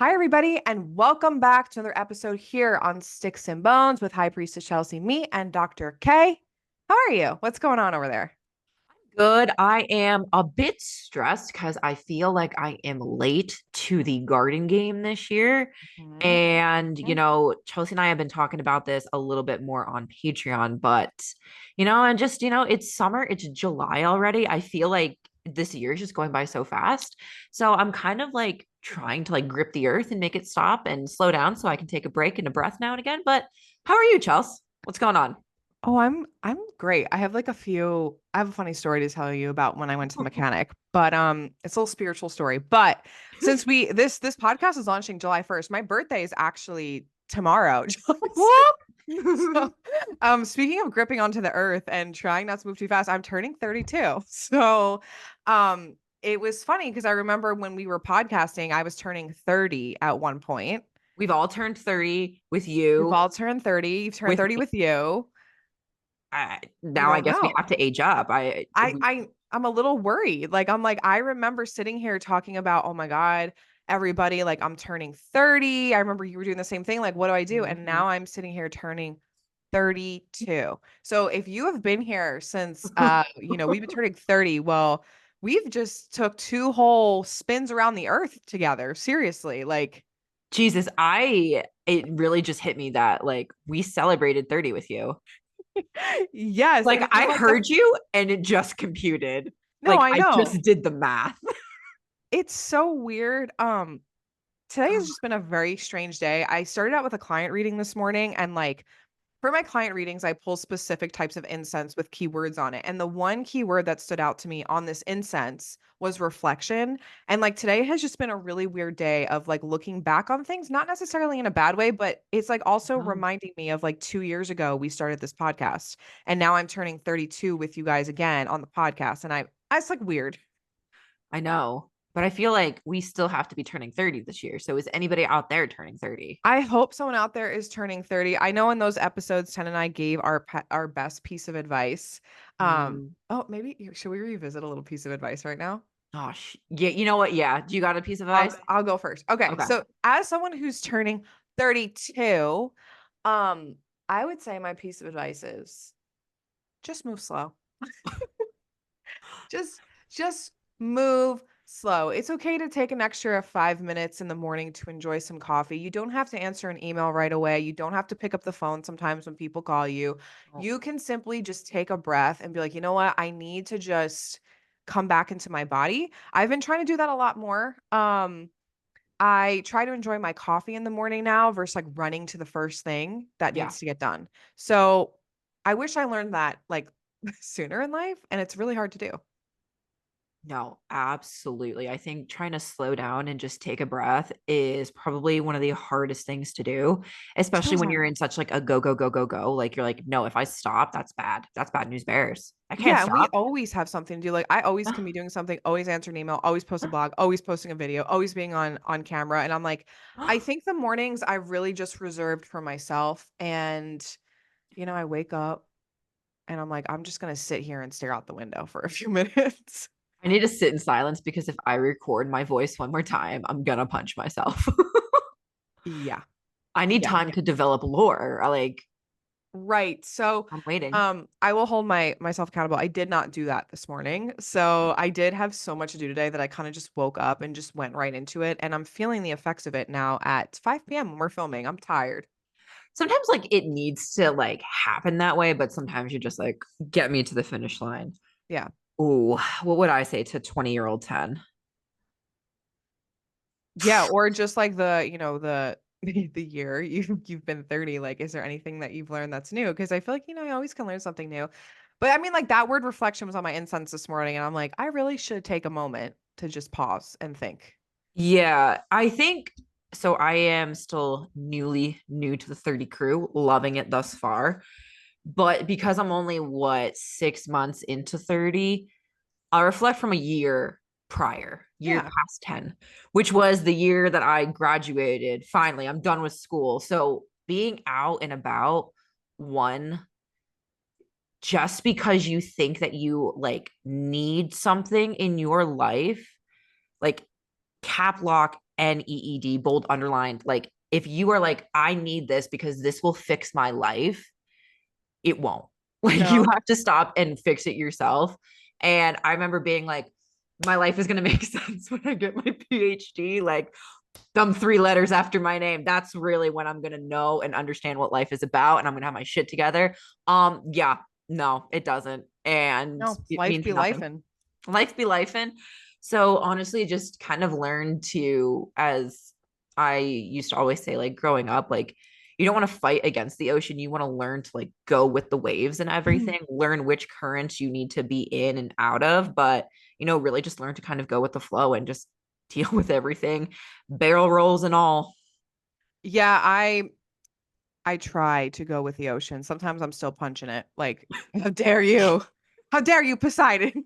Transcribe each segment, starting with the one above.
Hi, everybody, and welcome back to another episode here on Sticks and Bones with High Priestess Chelsea, me, and Dr. K. How are you? What's going on over there? Good. I am a bit stressed because I feel like I am late to the garden game this year. Mhm. And, Chelsea and I have been talking about this a little bit more on Patreon, but, and just, it's summer, it's July already. I feel like this year is just going by so fast. So I'm kind of like trying to like grip the earth and make it stop and slow down so I can take a break and a breath now and again. But how are you, Chelsea? What's going on? Oh, I'm great. I have a funny story to tell you about when I went to the mechanic, but it's a little spiritual story. But since this podcast is launching July 1st, my birthday is actually tomorrow. What? So, speaking of gripping onto the earth and trying not to move too fast, I'm turning 32. So, it was funny because I remember when we were podcasting, I was turning 30 at one point. We've all turned 30 with We've you. all turned 30. You've turned With 30 me. with you. We Now I don't guess we know. have to age up. I'm a little worried. Like I'm like I remember sitting here talking about, oh my God, everybody, like I'm turning 30. I remember you were doing the same thing. Like, what do I do? And Mhm. now I'm sitting here turning 32. So if you have been here since we've been turning 30, well, we've just took two whole spins around the earth together. Seriously. Like, Jesus, it really just hit me that like we celebrated 30 with you. yes. Like And for I like the heard you and it just computed. no, Like I I know. just did the math. It's so weird. Today has just been a very strange day. I started out with a client reading this morning, and like for my client readings, I pull specific types of incense with keywords on it. And the one keyword that stood out to me on this incense was reflection. And like today has just been a really weird day of like looking back on things, not necessarily in a bad way, but it's like also Oh, reminding me of like 2 years ago we started this podcast. And now I'm turning 32 with you guys again on the podcast. And it's like weird. I know. But I feel like we still have to be turning 30 this year. So is anybody out there turning 30? I hope someone out there is turning 30. I know in those episodes, 10 and I gave our best piece of advice. Oh, maybe should we revisit a little piece of advice right now? Gosh. Yeah, you know what? Yeah. Do you got a piece of I'll advice? I'll go first. Okay, Okay. so as someone who's turning 32, um, I would say my piece of advice is just move slow. Just just move slow. It's okay to take an extra 5 minutes in the morning to enjoy some coffee. You don't have to answer an email right away. You don't have to pick up the phone sometimes when people call you. Oh, You can simply just take a breath and be like, you know what? I need to just come back into my body. I've been trying to do that a lot more. I try to enjoy my coffee in the morning now versus like running to the first thing that yeah. needs to get done. So I wish I learned that like sooner in life, and it's really hard to do. No, absolutely. I think trying to slow down and just take a breath is probably one of the hardest things to do, especially when you're Yeah. in such like a go, go, go, go, go. Like you're like, no, if I stop, that's bad. That's bad news bears. I can't Yeah, and we stop. always have something to do. Like I always can be doing something, always answer an email, always post a blog, always posting a video, always being on camera. And I'm like, I think the mornings I really just reserved for myself. And I wake up and I'm like, I'm just gonna sit here and stare out the window for a few minutes. I need to sit in silence because if I record my voice one more time, I'm gonna punch myself. Yeah. I need Yeah. time to develop lore. Right. So, I'm waiting. I will hold myself accountable. I did not do that this morning. So I did have so much to do today that I kind of just woke up and just went right into it. And I'm feeling the effects of it now at 5 p.m. when we're filming. I'm tired. Sometimes like it needs to like happen that way, but sometimes you just like get me to the finish line. Yeah. Ooh, what would I say to 20-year-old 10? Yeah. Or just like the the year you've been 30. Like, is there anything that you've learned that's new? Because I feel like, I always can learn something new. But I mean, like that word reflection was on my incense this morning, and I'm like, I really should take a moment to just pause and think. Yeah, I think so. I am still newly new to the 30 crew, loving it thus far. But because I'm only 6 months into 30, I'll reflect from a year prior, year Yeah. past 10, which was the year that I graduated. Finally, I'm done with school. So being out and about, one, just because you think that you like need something in your life, like cap lock NEED, bold underlined. Like, if you are like, I need this because this will fix my life, it won't. Like, you No. have to stop and fix it yourself. And I remember being like, my life is going to make sense when I get my PhD. Like, them 3 letters after my name. That's really when I'm going to know and understand what life is about. And I'm going to have my shit together. Yeah, no, it doesn't. And No, it life means be nothing. lifing. Life be lifing. So honestly, just kind of learn to, as I used to always say, like growing up, like you don't want to fight against the ocean. You want to learn to like go with the waves and everything, learn which currents you need to be in and out of. But, really just learn to kind of go with the flow and just deal with everything, barrel rolls and all. Yeah, I try to go with the ocean. Sometimes I'm still punching it. Like, how dare you? How dare you, Poseidon?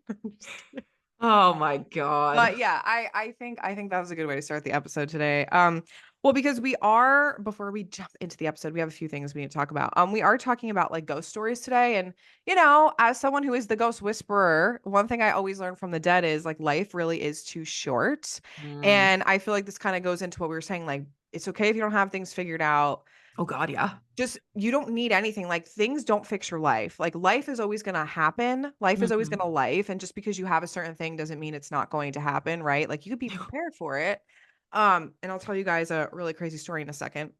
Oh my God. But yeah, I think that was a good way to start the episode today. Well, because we are, before we jump into the episode, we have a few things we need to talk about. We are talking about like ghost stories today. And as someone who is the ghost whisperer, one thing I always learn from the dead is like life really is too short. Mm. And I feel like this kind of goes into what we were saying, like it's okay if you don't have things figured out. Oh God, yeah. Just you don't need anything. Like things don't fix your life. Like life is always going to happen. Life is always going Mm-hmm. to life, and just because you have a certain thing doesn't mean it's not going to happen, right? Like you could be prepared for it. And I'll tell you guys a really crazy story in a second.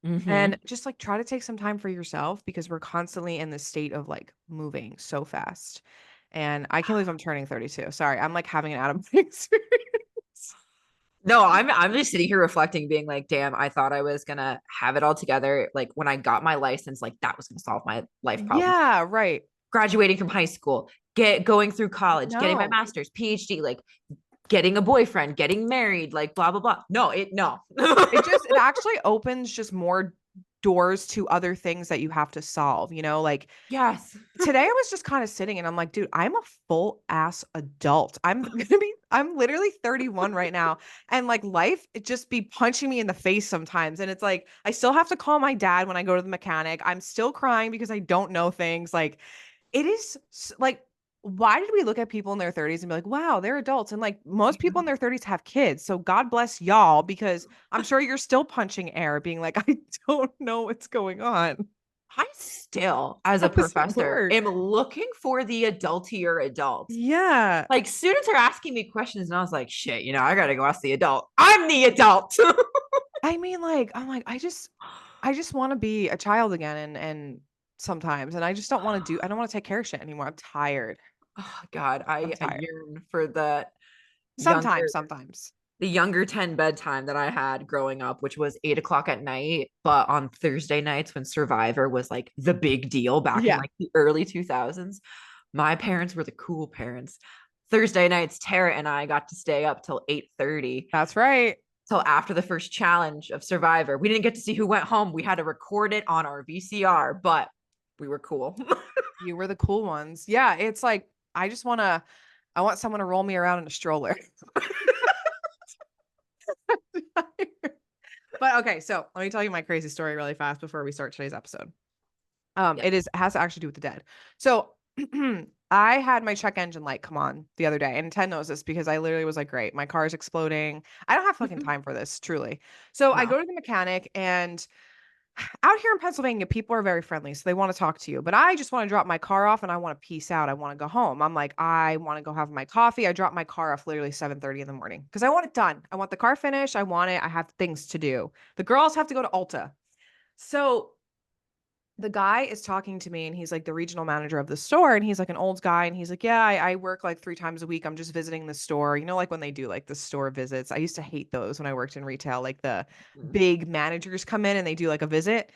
Mm-hmm. And just like try to take some time for yourself because we're constantly in this state of like moving so fast. And I can't believe I'm turning 32. Sorry, I'm like having an out of body experience. No, I'm just sitting here reflecting, being like, damn, I thought I was gonna have it all together. Like when I got my license, like that was gonna solve my life problems. Yeah, right. Graduating from high school, going through college, getting my No. master's, PhD, like getting a boyfriend, getting married, like blah blah blah. No. It actually opens just more doors to other things that you have to solve, like Yes. today I was just kind of sitting and I'm like, dude, I'm a full ass adult. I'm literally 31 right now. And like life, it just be punching me in the face sometimes. And it's like, I still have to call my dad when I go to the mechanic. I'm still crying because I don't know things. Like it is like, why did we look at people in their 30s and be like, wow, they're adults? And like most people in their 30s have kids. So God bless y'all because I'm sure you're still punching air, being like, I don't know what's going on. I still, as a How does it professor, work? am looking for the adultier adult. Yeah. Like students are asking me questions, and I was like, shit, I gotta go ask the adult. I'm the adult. I mean, like, I'm like, I just want to be a child again and sometimes, and I don't want to take care of shit anymore. I'm tired. Oh God, I'm I tired. yearn for the younger Sometimes. the younger 10 bedtime that I had growing up, which was 8 o'clock at night. But on Thursday nights when Survivor was like the big deal back in Yeah, like the early 2000s, my parents were the cool parents. Thursday nights, Tara and I got to stay up till 8:30 that's right. till after the first challenge of Survivor. We didn't get to see who went home. We had to record it on our VCR, but we were cool. You were the cool ones. Yeah, it's like I want someone to roll me around in a stroller. But okay, so let me tell you my crazy story really fast before we start today's episode. Yeah. It has to actually do with the dead. So I had my check engine light come on the other day, and Ted knows this because I literally was like, great, my car is exploding. I don't have fucking time for this, truly. So I No. go to the mechanic, and out here in Pennsylvania, people are very friendly, so they want to talk to you. But I just want to drop my car off and I want to peace out. I want to go home. I'm like, I want to go have my coffee. I drop my car off literally 7:30 in the morning because I want it done. I want the car finished. I want it. I have things to do. The girls have to go to Ulta. So the guy is talking to me and he's like the regional manager of the store and he's like an old guy and he's like, yeah, I work like 3 times a week. I'm just visiting the store. Like when they do like the store visits. I used to hate those when I worked in retail, like the big managers come in and they do like a visit.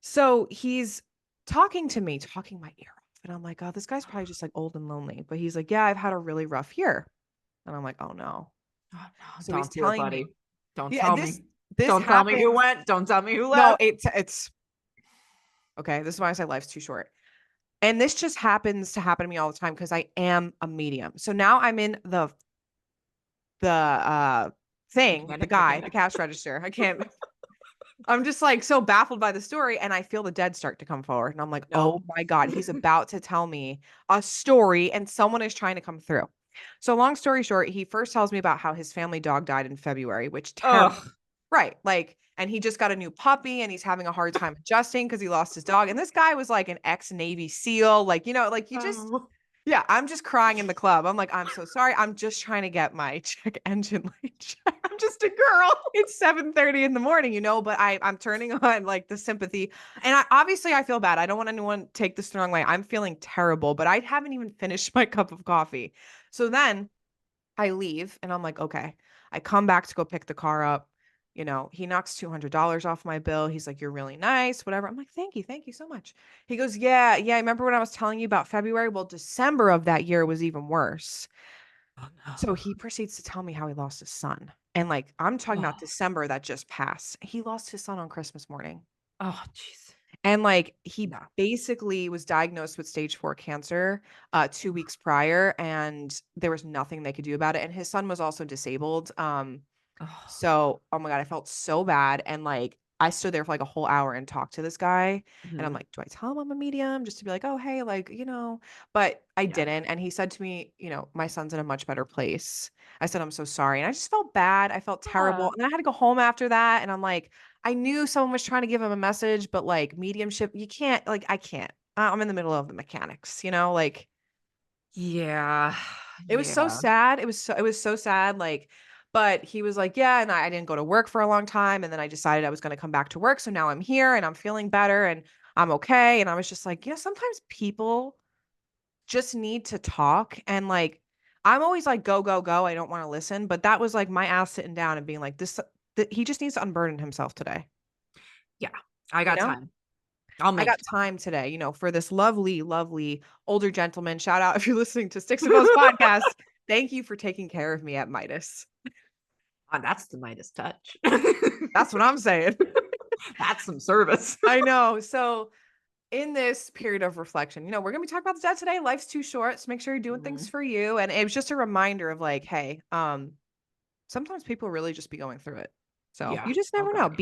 So he's talking to me, talking my ear off. And I'm like, oh, this guy's probably just like old and lonely. But he's like, yeah, I've had a really rough year. And I'm like, oh no. Oh, no, So he's don't do it, telling me, buddy. Don't yeah, tell this me. this Don't tell me who happens. went. Don't tell me who No, left. it's okay. This is why I say life's too short. And this just happens to happen to me all the time because I am a medium. So now I'm in the thing, the guy, the Mechanic. cash register. I can't I'm just like so baffled by the story and I feel the dead start to come forward and I'm like, "Oh No. my God, he's about to tell me a story and someone is trying to come through." So long story short, he first tells me about how his family dog died in February, which terrible. Ugh. Right. Like, and he just got a new puppy and he's having a hard time adjusting because he lost his dog. And this guy was like an ex-Navy SEAL. Like, like you just, Oh. yeah, I'm just crying in the club. I'm like, I'm so sorry. I'm just trying to get my check engine light checked. I'm just a girl. It's 7:30 in the morning, but I'm turning on like the sympathy. And obviously I feel bad. I don't want anyone to take this the wrong way. I'm feeling terrible, but I haven't even finished my cup of coffee. So then I leave and I'm like, okay. I come back to go pick the car up. He knocks $200 off my bill. He's like, you're really nice, whatever. I'm like, thank you. Thank you so much. He goes, yeah, yeah. I remember when I was telling you about February? Well, December of that year was even worse. Oh no. So he proceeds to tell me how he lost his son. And like, I'm talking about Oh, December that just passed. He lost his son on Christmas morning. oh, jeez. And like he Yeah. basically was diagnosed with stage 4 cancer 2 weeks prior, and there was nothing they could do about it. And his son was also disabled. Oh. So, oh my God, I felt so bad. And like, I stood there for like a whole hour and talked to this guy. And I'm Mhm. like, do I tell him I'm a medium just to be like, oh, hey, like, but I Yeah. didn't. And he said to me, my son's in a much better place. I said, I'm so sorry. And I just felt bad. I felt terrible. Yeah. And then I had to go home after that. And I'm like, I knew someone was trying to give him a message, but like mediumship, you can't, like, I can't. I'm in the middle of the mechanics, like Yeah. it was so Yeah. sad. It was so sad. Like, but he was like, yeah, and I didn't go to work for a long time. And then I decided I was going to come back to work. So now I'm here and I'm feeling better and I'm okay. And I was just like, sometimes people just need to talk. And like, I'm always like, go, go, go. I don't want to listen. But that was like my ass sitting down and being like, he just needs to unburden himself today. Yeah. I You got know, time. I'll I make got time. time today, for this lovely, lovely older gentleman. Shout out if you're listening to Styx podcast. Thank you for taking care of me at Midas. That's the Midas touch. That's what I'm saying. That's some service. I know. So, in this period of reflection, we're going to be talking about the dead today. Life's too short. So, make sure you're doing things Mhm. for you. And it was just a reminder of like, hey, sometimes people really just be going through it. So, Yeah. you just Oh never know. God.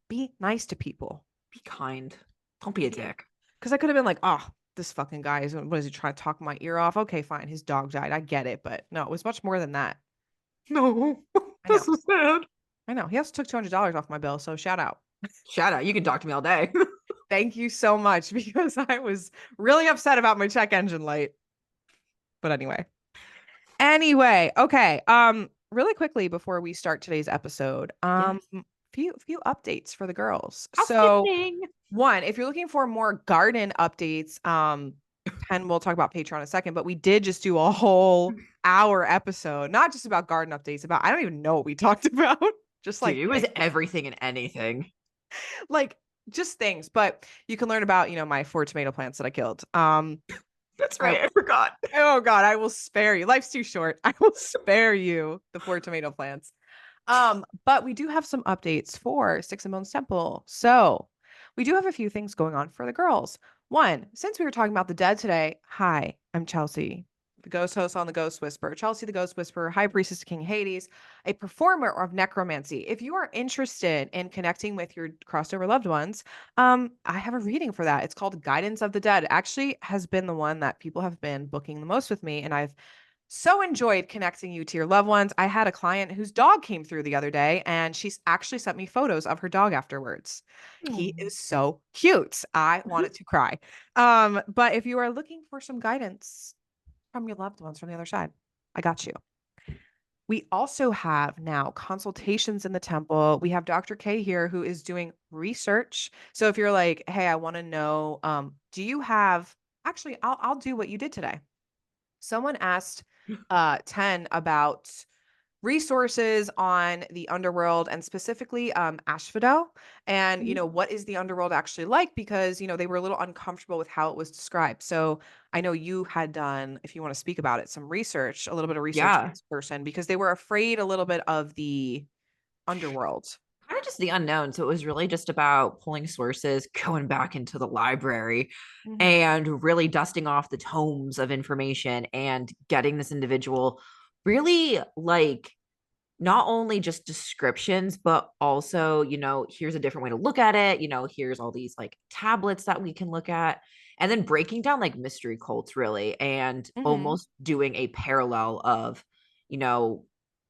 Be nice to people. Be kind. Don't be a Yeah. dick. Because I could have been like, oh, this fucking guy is, what is he trying to talk my ear off? Okay, fine. His dog died. I get it. But no, it was much more than that. No. I That's know. so sad. I know. He also took $200 off my bill. So, shout out. Shout out. You can talk to me all day. Thank you so much because I was really upset about my check engine light. But anyway, okay. Really quickly before we start today's episode, Yes. few updates for the girls. So Housekeeping. one, if you're looking for more garden updates, and we'll talk about Patreon in a second, but we did just do a whole hour episode, not just about garden updates, about I don't even know what we talked about. Just Dude, like it was things. everything and anything. Like just things, but you can learn about, my 4 tomato plants that I killed. That's I right. I forgot. Oh God, I will spare you. Life's too short. I will spare you the 4 tomato plants. But we do have some updates for Six and Bones Temple. So we do have a few things going on for the girls. One, since we were talking about the dead today, hi, I'm Chelsea, the ghost host on the Ghost Whisperer. Chelsea, the Ghost Whisperer, High Priestess of King Hades, a performer of necromancy. If you are interested in connecting with your crossover loved ones, I have a reading for that. It's called Guidance of the Dead. It actually has been the one that people have been booking the most with me, and I've so enjoyed connecting you to your loved ones. I had a client whose dog came through the other day, and she's actually sent me photos of her dog afterwards. He Oh. is so cute. I wanted to cry. But if you are looking for some guidance from your loved ones from the other side, I got you. We also have now consultations in the temple. We have Dr. K here who is doing research. So if you're like, hey, I want to know, do you have actually I'll do what you did today. Someone asked 10 about resources on the underworld and specifically Asphodel and what is the underworld actually like because they were a little uncomfortable with how it was described. So I know you had done, if you want to speak about it, some research, a little bit of research for Yeah. this person because they were afraid a little bit of the underworld. Kind of just the unknown. So it was really just about pulling sources, going back into the library, Mhm. and really dusting off the tomes of information and getting this individual really like not only just descriptions, but also, here's a different way to look at it. Here's all these like tablets that we can look at. And then breaking down like mystery cults, really, and Mhm. almost doing a parallel of, you know,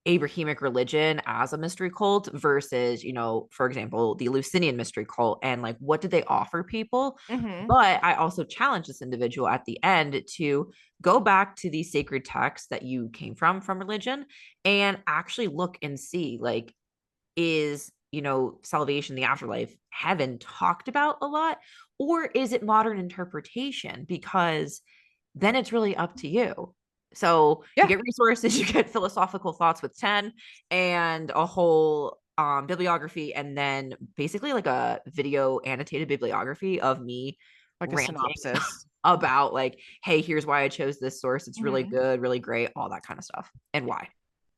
Abrahamic religion as a mystery cult versus, for example, the Eleusinian mystery cult and like what did they offer people? Mhm. But I also challenge this individual at the end to go back to the sacred texts that you came from religion and actually look and see like is salvation, the afterlife, heaven talked about a lot, or is it modern interpretation? Because then it's really up to you. So you Yeah. get resources, you get philosophical thoughts with 10 and a whole bibliography, and then basically like a video annotated bibliography of me Like a ranting synopsis. about like, hey, here's why I chose this source. It's really Mhm. good, really great, all that kind of stuff, and why.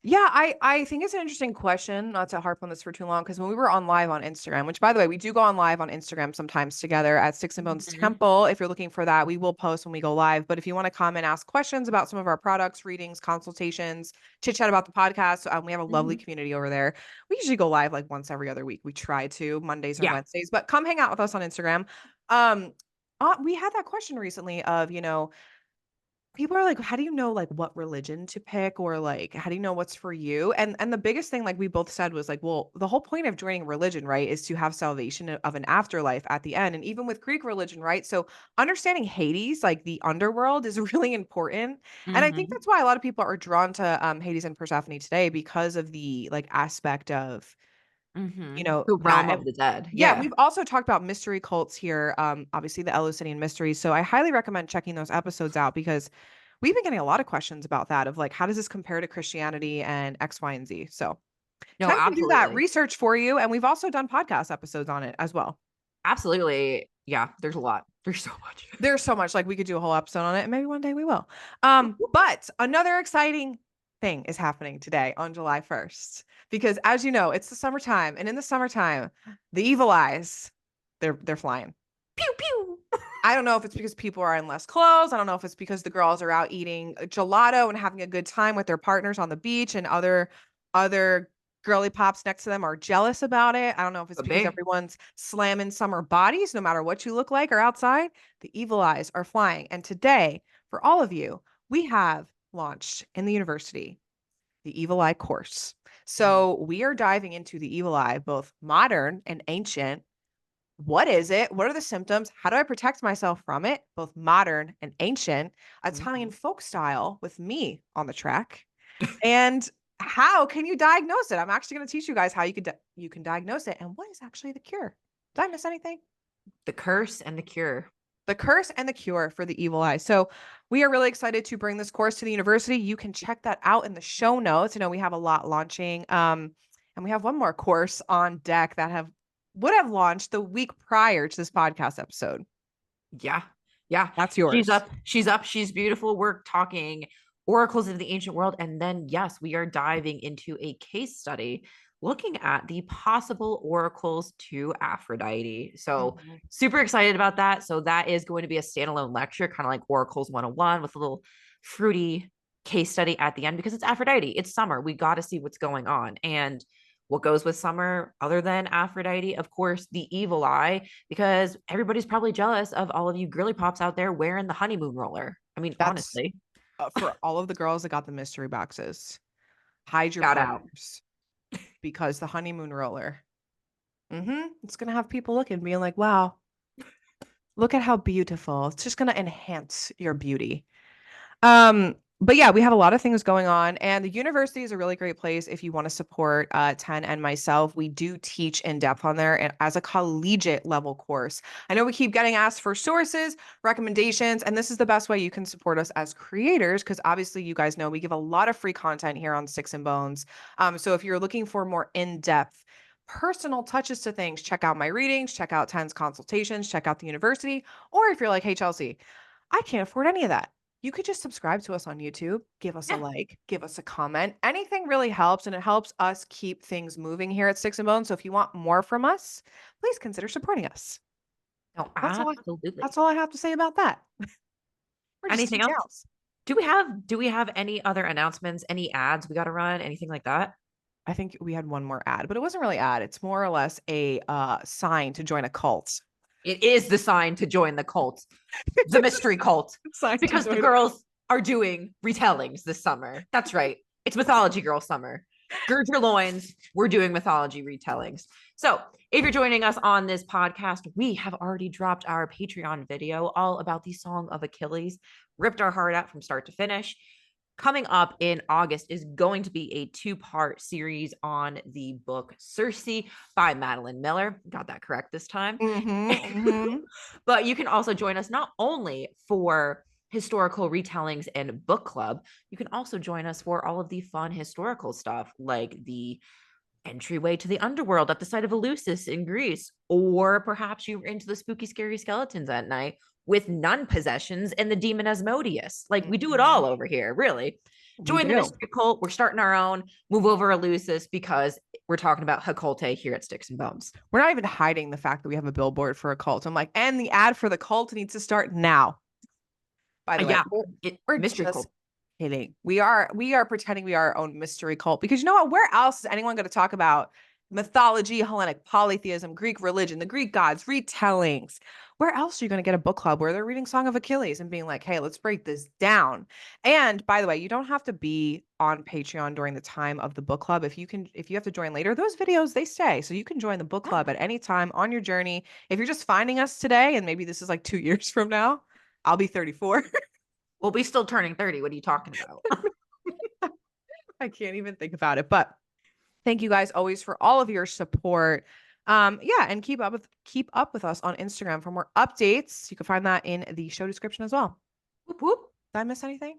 Yeah, I think it's an interesting question, not to harp on this for too long, because when we were on live on Instagram, which by the way, we do go on live on Instagram sometimes together at Sticks and Bones Mhm. Temple. If you're looking for that, we will post when we go live. But if you want to come and ask questions about some of our products, readings, consultations, chit chat about the podcast, we have a lovely Mhm. community over there. We usually go live like once every other week. We try to Mondays or Yeah. Wednesdays, but come hang out with us on Instagram. Um, we had that question recently of, people are like, "How do you know, like, what religion to pick or, like, how do you know what's for you?" And the biggest thing, like we both said was like, "Well, the whole point of joining religion, right, is to have salvation of an afterlife at the end." And even with Greek religion, right? So understanding Hades, like the underworld, is really important. And I think Mhm. that's why a lot of people are drawn to Hades and Persephone today because of the like aspect of, The realm that. of the dead. Yeah, Yeah. we've also talked about mystery cults here, obviously the Eleusinian mysteries. So I highly recommend checking those episodes out because we've been getting a lot of questions about that of like, how does this compare to Christianity and X, Y, and Z? So No, 10 can do that absolutely. research for you. And we've also done podcast episodes on it as well. Absolutely. Yeah, there's a lot. There's so much. There's so much, like we could do a whole episode on it, and maybe one day we will. But another exciting thing is happening today on July 1st. Because as you know, it's the summertime, and in the summertime, the evil eyes, they're flying. Pew pew. I don't know if it's because people are in less clothes. I don't know if it's because the girls are out eating gelato and having a good time with their partners on the beach and other girly pops next to them are jealous about it. I don't know if it's Could because be. everyone's slamming summer bodies no matter what you look like or outside. The evil eyes are flying. And today, for all of you, we have launched in the university the evil eye course. Mm. So we are diving into the evil eye, both modern and ancient. What is it? What are the symptoms? How do I protect myself from it? Both modern and ancient, Italian Mhm. folk style with me on the track. And how can you diagnose it? I'm actually going to teach you guys how you can diagnose it and what is actually the cure. Did I miss anything? The curse and the cure. The curse and the cure for the evil eye. So we are really excited to bring this course to the university. You can check that out in the show notes. We have a lot launching. And we have one more course on deck that have would have launched the week prior to this podcast episode. Yeah. Yeah. That's She's yours. up. She's up. She's beautiful. We're talking oracles of the ancient world. And then, yes, we are diving into a case study looking at the possible oracles to Aphrodite. So, Mhm. super excited about that. So, that is going to be a standalone lecture, kind of like Oracles 101 with a little fruity case study at the end because it's Aphrodite. It's summer. We got to see what's going on. And what goes with summer other than Aphrodite? Of course, the evil eye, because everybody's probably jealous of all of you girly pops out there wearing the honeymoon roller. I mean, That's honestly, for all of the girls that got the mystery boxes. Hide your shout out. partners because the honeymoon roller. It's gonna have people looking, being like, "Wow, look at how beautiful." It's just gonna enhance your beauty. But yeah, we have a lot of things going on, and the university is a really great place if you want to support 10 and myself. We do teach in depth on there and as a collegiate level course. I know we keep getting asked for sources, recommendations, and this is the best way you can support us as creators because obviously you guys know we give a lot of free content here on Sticks and Bones. So if you're looking for more in-depth personal touches to things, check out my readings, check out 10's consultations, check out the university, or if you're like, hey, Chelsea, I can't afford any of that, you could just subscribe to us on YouTube, give us a Yeah, like, give us a comment. Anything really helps, and it helps us keep things moving here at Sticks and Bones. So if you want more from us, please consider supporting us. no, That's all I absolutely. that's all I have to say about that. We're just two Anything else? gals. Do we have any other announcements, any ads we got to run, anything like that? I think we had one more ad, but it wasn't really ad. It's more or less a sign to join a cult. It is the sign to join the cult, the mystery cult, Sign to because the join a girls are doing retellings this summer. That's right. It's mythology girl summer. Gird your loins. We're doing mythology retellings. So, if you're joining us on this podcast, we have already dropped our Patreon video all about the Song of Achilles, ripped our heart out from start to finish. Coming up in August is going to be a 2-part series on the book Circe by Madeline Miller. Got that correct this time. But you can also join us not only for historical retellings and book club, you can also join us for all of the fun historical stuff like the entryway to the underworld at the site of Eleusis in Greece, or perhaps you were into the spooky, scary skeletons at night with nun possessions and the demon Asmodeus. Like we do it all over here, really. We Join the do. mystery cult. We're starting our own. Move over Eleusis because we're talking about Hakulte here at Sticks and Bones. We're not even hiding the fact that we have a billboard for a cult. I'm like, and the ad for the cult needs to start now. By the way, Yeah, we're mystery just cult. kidding. We are pretending we are our own mystery cult because you know what? Where else is anyone going to talk about mythology, Hellenic polytheism, Greek religion, the Greek gods, retellings? Where else are you going to get a book club where they're reading Song of Achilles and being like, hey, let's break this down? And by the way, you don't have to be on Patreon during the time of the book club. If you have to join later, those videos they stay. So you can join the book club at any time on your journey. If you're just finding us today, and maybe this is like 2 years from now, I'll be 34. We'll be still turning 30. What are you talking about? I can't even think about it. But thank you guys always for all of your support. Yeah, and keep up with us on Instagram for more updates. You can find that in the show description as well. Whoop, whoop. Did I miss anything?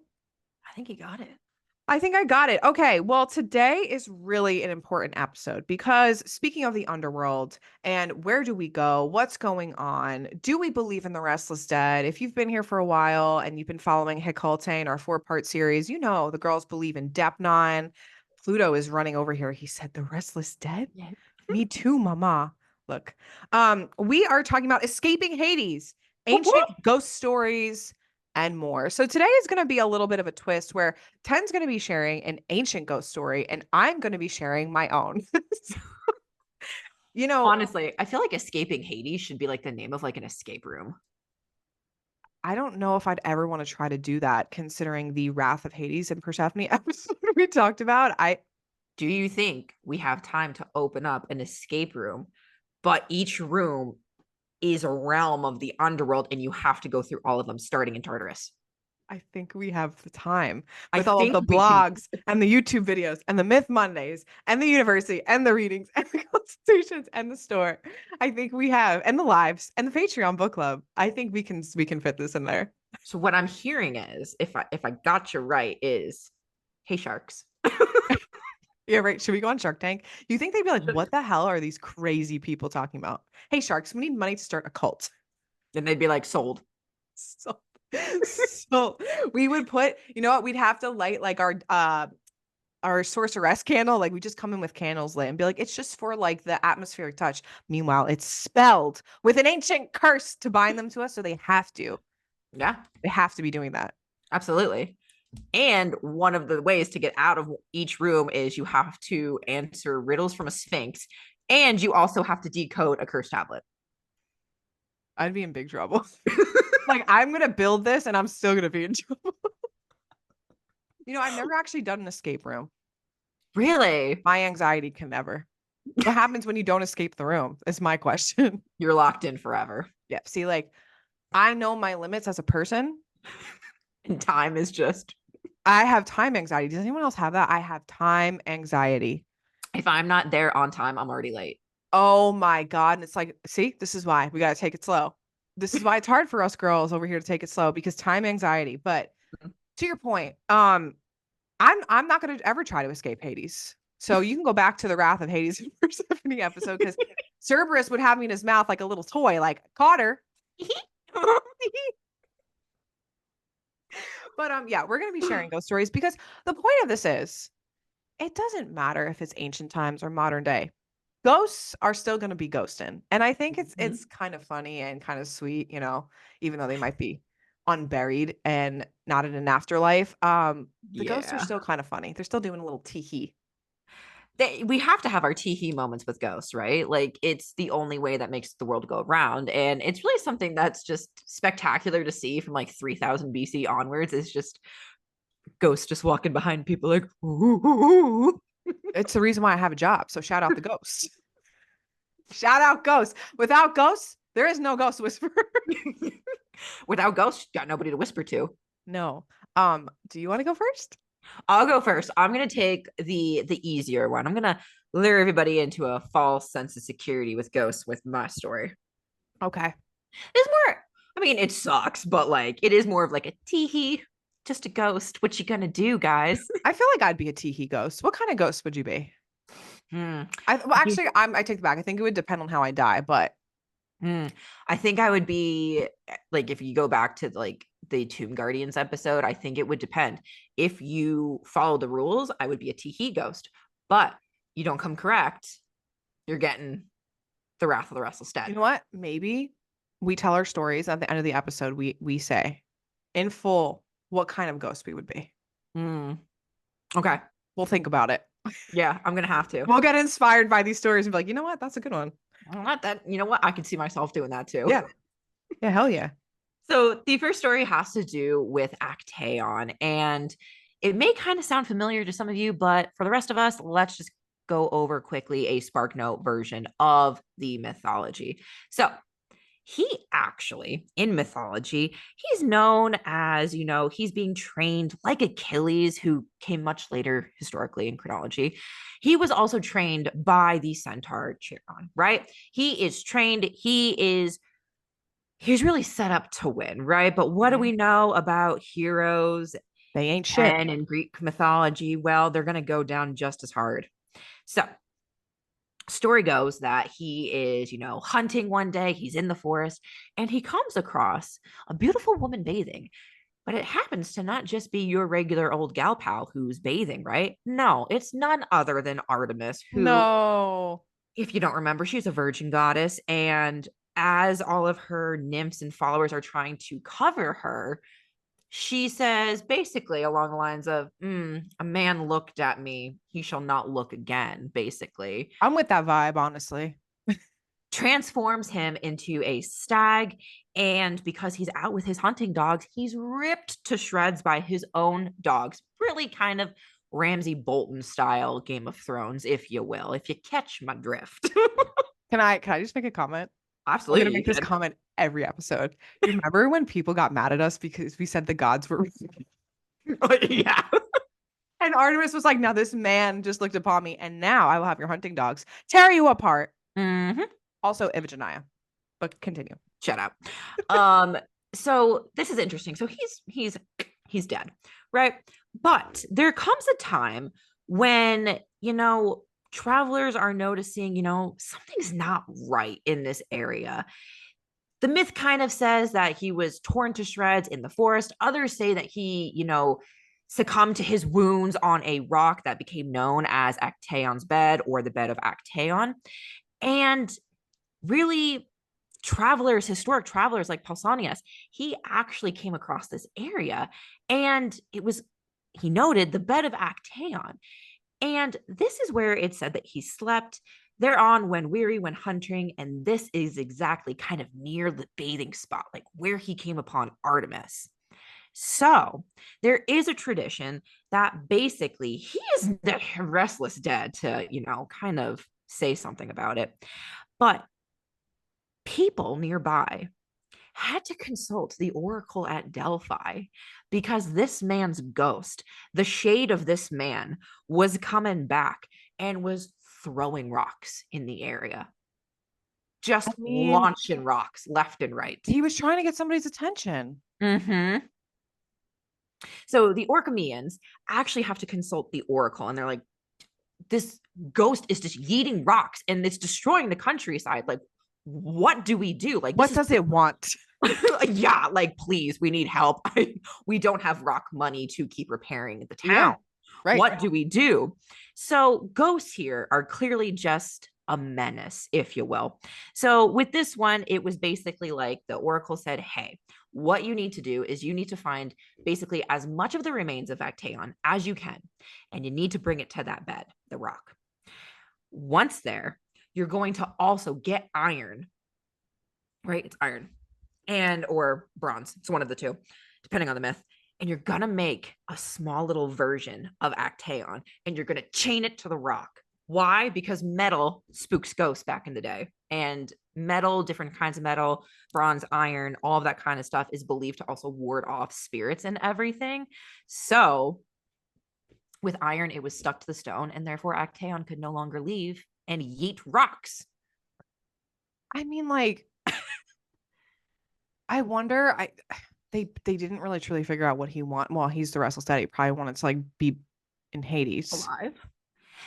I think you got it. I think I got it. Okay, well, today is really an important episode because speaking of the underworld and where do we go? What's going on? Do we believe in the restless dead? If you've been here for a while and you've been following Hecate in our 4-part series, you know the girls believe in Depnon. Pluto is running over here. He said, "The restless dead?" Yeah. Me too, mama. Look, we are talking about escaping Hades, Whoop, ancient whoop. ghost stories, and more. So today is going to be a little bit of a twist where Ten's going to be sharing an ancient ghost story, and I'm going to be sharing my own. You know, Honestly, I feel like escaping Hades should be like the name of like an escape room. I don't know if I'd ever want to try to do that, considering the Wrath of Hades and Persephone episode we talked about. Do you think we have time to open up an escape room, but each room is a realm of the underworld and you have to go through all of them starting in Tartarus? I think we have the time I with all of think the we do. blogs and the YouTube videos and the Myth Mondays and the university and the readings and the consultations and the store. I think we have, and the lives and the Patreon book club. I think we can fit this in there. So what I'm hearing is, if I got you right, is hey sharks. Yeah, right. Should we go on Shark Tank? You think they'd be like, what the hell are these crazy people talking about? Hey, sharks, we need money to start a cult. Then they'd be like sold. So, so we would put, you know what? We'd have to light like our sorceress candle. Like we just come in with candles lit and be like, it's just for like the atmospheric touch. Meanwhile, it's spelled with an ancient curse to bind them to us. So they have to. Yeah, They have to be doing that. absolutely. And one of the ways to get out of each room is you have to answer riddles from a sphinx, and you also have to decode a curse tablet. I'd be in big trouble. Like I'm gonna build this and I'm still gonna be in trouble. You know, I've never actually done an escape room. Really? My anxiety can never. What happens when you don't escape the room? Is my question. You're locked in forever. Yeah. See, like I know my limits as a person. And time is just, I have time anxiety. Does anyone else have that? I have time anxiety. if I'm not there on time, I'm already late. Oh my God. And it's like, see, this is why we got to take it slow. This is why it's hard for us girls over here to take it slow because time anxiety. But to your point, I'm not going to ever try to escape Hades. So you can go back to the Wrath of Hades and Persephone episode because Cerberus would have me in his mouth like a little toy, like caught her. But yeah, we're going to be sharing ghost stories because the point of this is it doesn't matter if it's ancient times or modern day. Ghosts are still going to be ghosting. And I think it's kind of funny and kind of sweet, you know, even though they might be unburied and not in an afterlife. The ghosts are Yeah. still kind of funny. They're still doing a little tee-hee. we have to have our teehee moments with ghosts, right? Like it's the only way that makes the world go around. And it's really something that's just spectacular to see from like 3000 BC onwards. Is just ghosts just walking behind people like, ooh. It's the reason why I have a job. So shout out the ghosts. Shout out ghosts. Without ghosts, there is no ghost whisperer. Without ghosts, got nobody to whisper to. No. Do you want to go first? I'll go first. I'm gonna take the easier one. I'm gonna lure everybody into a false sense of security with ghosts with my story. Okay. It's more, I mean, it sucks, but like it is more of like a teehee, just a ghost. What you gonna do, guys? I feel like I'd be a teehee ghost. What kind of ghost would you be? Hmm. Well, actually, I take it back. I think it would depend on how I die, but I think I would be like, if you go back to like the Tomb Guardians episode, I think it would depend. If you follow the rules, I would be a teehee ghost, but you don't come correct, you're getting the wrath of the restless you dead. know what? Maybe we tell our stories at the end of the episode. We say in full what kind of ghost we would be. Okay. We'll think about it. Yeah, I'm gonna have to. We'll get inspired by these stories and be like, you know what? That's a good one. Not that, you know what? I can see myself doing that too. Yeah. Yeah. Hell yeah. So the first story has to do with Actaeon, and it may kind of sound familiar to some of you, but for the rest of us, let's just go over quickly a Spark Note version of the mythology. So he actually, in mythology, he's known as, he's being trained like Achilles, who came much later historically in chronology. He was also trained by the centaur Chiron, right? He is trained, he's really set up to win, right? But what do we know about heroes They ain't shit. and in Greek mythology? Well, they're going to go down just as hard. So, story goes that he is, hunting one day, he's in the forest, and he comes across a beautiful woman bathing. But it happens to not just be your regular old gal pal who's bathing, right? No, it's none other than Artemis, who, No. if you don't remember, she's a virgin goddess. And as all of her nymphs and followers are trying to cover her, she says basically along the lines of, a man looked at me, he shall not look again, basically. I'm with that vibe, honestly. Transforms him into a stag. And because he's out with his hunting dogs, he's ripped to shreds by his own dogs. Really kind of Ramsay Bolton style Game of Thrones, if you will, if you catch my drift. Can I just make a comment? I'm gonna Absolutely. make this comment every episode. You remember when people got mad at us because we said the gods were Yeah. and Artemis was like, now this man just looked upon me, and now I will have your hunting dogs tear you apart. Mm-hmm. Also, Iphigenia. But continue. Shut up. So this is interesting. So he's dead, right? But there comes a time when, travelers are noticing, something's not right in this area. The myth kind of says that he was torn to shreds in the forest. Others say that he, succumbed to his wounds on a rock that became known as Actaeon's bed, or the bed of Actaeon. And really, historic travelers like Pausanias, he actually came across this area, and he noted the bed of Actaeon. And this is where it said that he slept thereon when weary, when hunting. And this is exactly kind of near the bathing spot, like where he came upon Artemis. So there is a tradition that basically he is the restless dead, to, kind of say something about it. But people nearby had to consult the oracle at Delphi, because this man's ghost, the shade of this man, was coming back and was throwing rocks in the area. Just launching rocks left and right. He was trying to get somebody's attention. Mm-hmm. So the Orcameans actually have to consult the oracle, and they're like, this ghost is just yeeting rocks and it's destroying the countryside. Like, what do we do? Like, what does it want? Yeah, like, please, we need help. We don't have rock money to keep repairing the town. Yeah, right. What do we do? So ghosts here are clearly just a menace, if you will. So with this one, it was basically like the oracle said, hey, what you need to do is you need to find basically as much of the remains of Actaeon as you can, and you need to bring it to that bed, the rock. Once there, you're going to also get iron, right? It's iron and or bronze. It's one of the two, depending on the myth. And you're gonna make a small little version of Actaeon and you're gonna chain it to the rock. Why? Because metal spooks ghosts back in the day. And metal, different kinds of metal, bronze, iron, all of that kind of stuff is believed to also ward off spirits and everything. So with iron, it was stuck to the stone, and therefore Actaeon could no longer leave and yeet rocks. I mean, like, I wonder, they didn't really truly figure out what he want. Well, he's the restless dead. He probably wanted to like be in Hades Alive.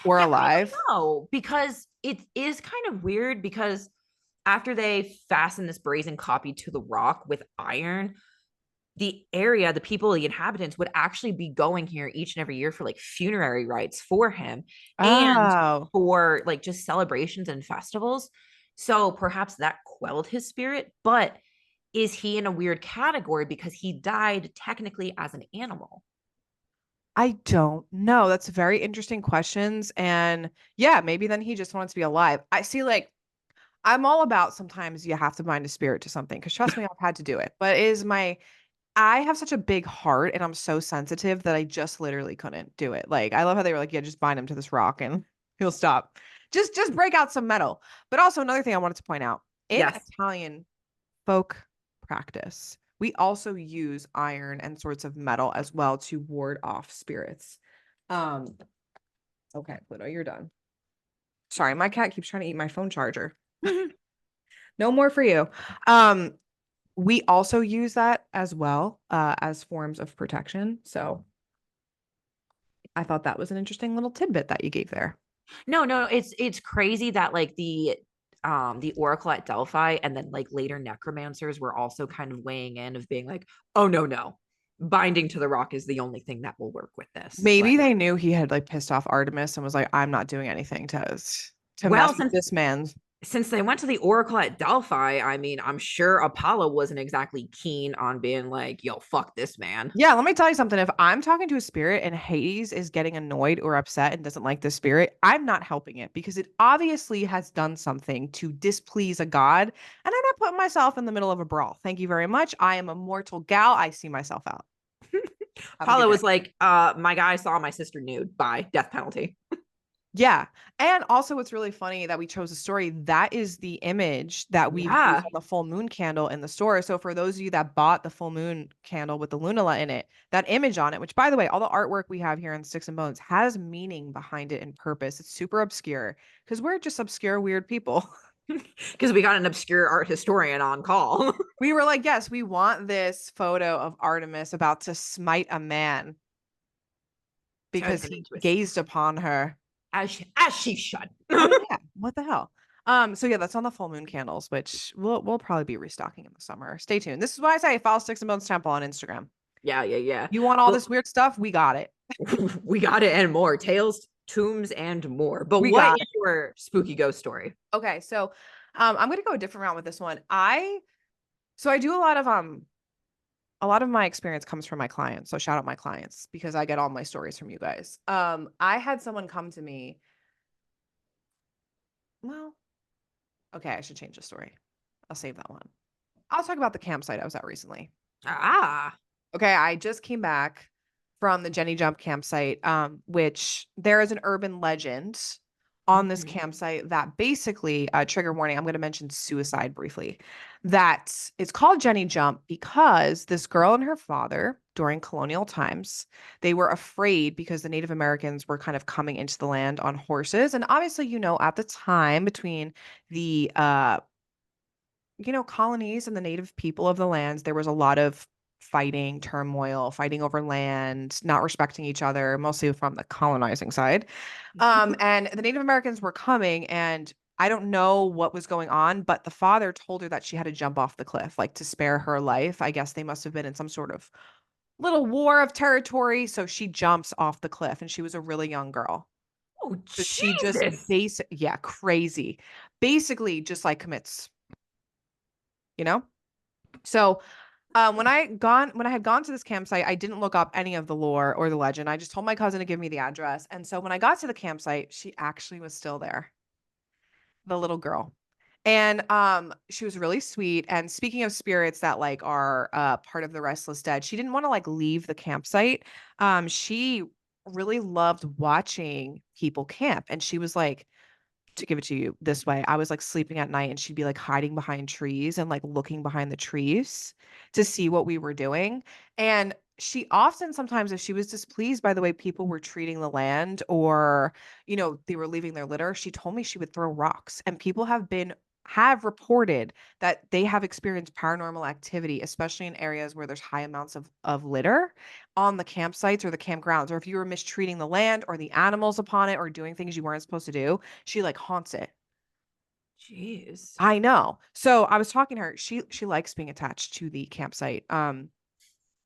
or Yeah, I don't alive. know because it is kind of weird because after they fasten this brazen copy to the rock with iron, the area, the people, the inhabitants would actually be going here each and every year for like funerary rites for him and Oh, for like just celebrations and festivals. So perhaps that quelled his spirit, but is he in a weird category because he died technically as an animal? I don't know. That's very interesting questions. And yeah, maybe then he just wants to be alive. I see, like, I'm all about sometimes you have to bind a spirit to something because trust me, I've had to do it. But it is my I have such a big heart and I'm so sensitive that I just literally couldn't do it. Like, I love how they were like, yeah, just bind him to this rock and he'll stop. Just break out some metal. But also another thing I wanted to point out, in Yes. Italian folk practice, we also use iron and sorts of metal as well to ward off spirits. Um, okay, Pluto, you're done. Sorry, my cat keeps trying to eat my phone charger. No more for you. Um, we also use that as well, as forms of protection. So I thought that was an interesting little tidbit that you gave there. No, no, it's crazy that like the oracle at Delphi and then like later necromancers were also kind of weighing in of being like, oh no, no. Binding to the rock is the only thing that will work with this. Maybe Like, they knew he had like pissed off Artemis and was like, I'm not doing anything to well, mess with since this man. since they went to the oracle at Delphi, I mean, I'm sure Apollo wasn't exactly keen on being like, yo, fuck this man. Yeah, let me tell you something. If I'm talking to a spirit and Hades is getting annoyed or upset and doesn't like the spirit, I'm not helping it because it obviously has done something to displease a god. And I'm not putting myself in the middle of a brawl. Thank you very much. I am a mortal gal. I see myself out. Have a good Apollo day. was like, my guy saw my sister nude. Bye. Death penalty. Yeah. And also, what's really funny that we chose a story that is the image that we've used Yeah. on the full moon candle in the store. So, for those of you that bought the full moon candle with the Lunala in it, that image on it, which by the way, all the artwork we have here in Sticks and Bones has meaning behind it and purpose. It's super obscure because we're just obscure, weird people. Because we got an obscure art historian on call. We were like, yes, we want this photo of Artemis about to smite a man Turn because him he into a gazed upon her. as she should. Oh yeah, what the hell? So yeah, that's on the full moon candles, which we'll probably be restocking in the summer. Stay tuned. This is why I say follow Sticks and Bones Temple on Instagram. Yeah, yeah, yeah. You want all Well, this weird stuff? We got it. we got it and more. Tales, tombs, and more. But We what got is your spooky ghost story? it. Okay, so I'm gonna go a different route with this one. I do a lot of my experience comes from my clients. So shout out my clients because I get all my stories from you guys. I had someone come to me. Well, okay, I should change the story. I'll save that one. I'll talk about the campsite I was at recently. Ah. Okay, I just came back from the Jenny Jump campsite, which there is an urban legend on this Mhm. campsite that basically, trigger warning, I'm going to mention suicide briefly. That it's called Jenny Jump because this girl and her father, during colonial times, they were afraid because the Native Americans were kind of coming into the land on horses. And obviously, at the time between the colonies and the native people of the lands, there was a lot of fighting, turmoil, fighting over land, not respecting each other, mostly from the colonizing side. And the Native Americans were coming, and I don't know what was going on, but the father told her that she had to jump off the cliff, like to spare her life. I guess they must have been in some sort of little war of territory. So she jumps off the cliff, and she was a really young girl. Oh, So she just Jesus. yeah, crazy. Basically just like commits, you know? So when I had gone to this campsite, I didn't look up any of the lore or the legend. I just told my cousin to give me the address. And so when I got to the campsite, she actually was still there. the little girl. And she was really sweet. And speaking of spirits that like are part of the restless dead, she didn't want to like leave the campsite. She really loved watching people camp. And she was like, to give it to you this way, I was like sleeping at night and she'd be like hiding behind trees and like looking behind the trees to see what we were doing. And she often, sometimes, if she was displeased by the way people were treating the land or, they were leaving their litter, she told me she would throw rocks. And people have reported that they have experienced paranormal activity, especially in areas where there's high amounts of litter on the campsites or the campgrounds, or if you were mistreating the land or the animals upon it or doing things you weren't supposed to do, she like haunts it. Jeez. I know. So I was talking to her. She likes being attached to the campsite.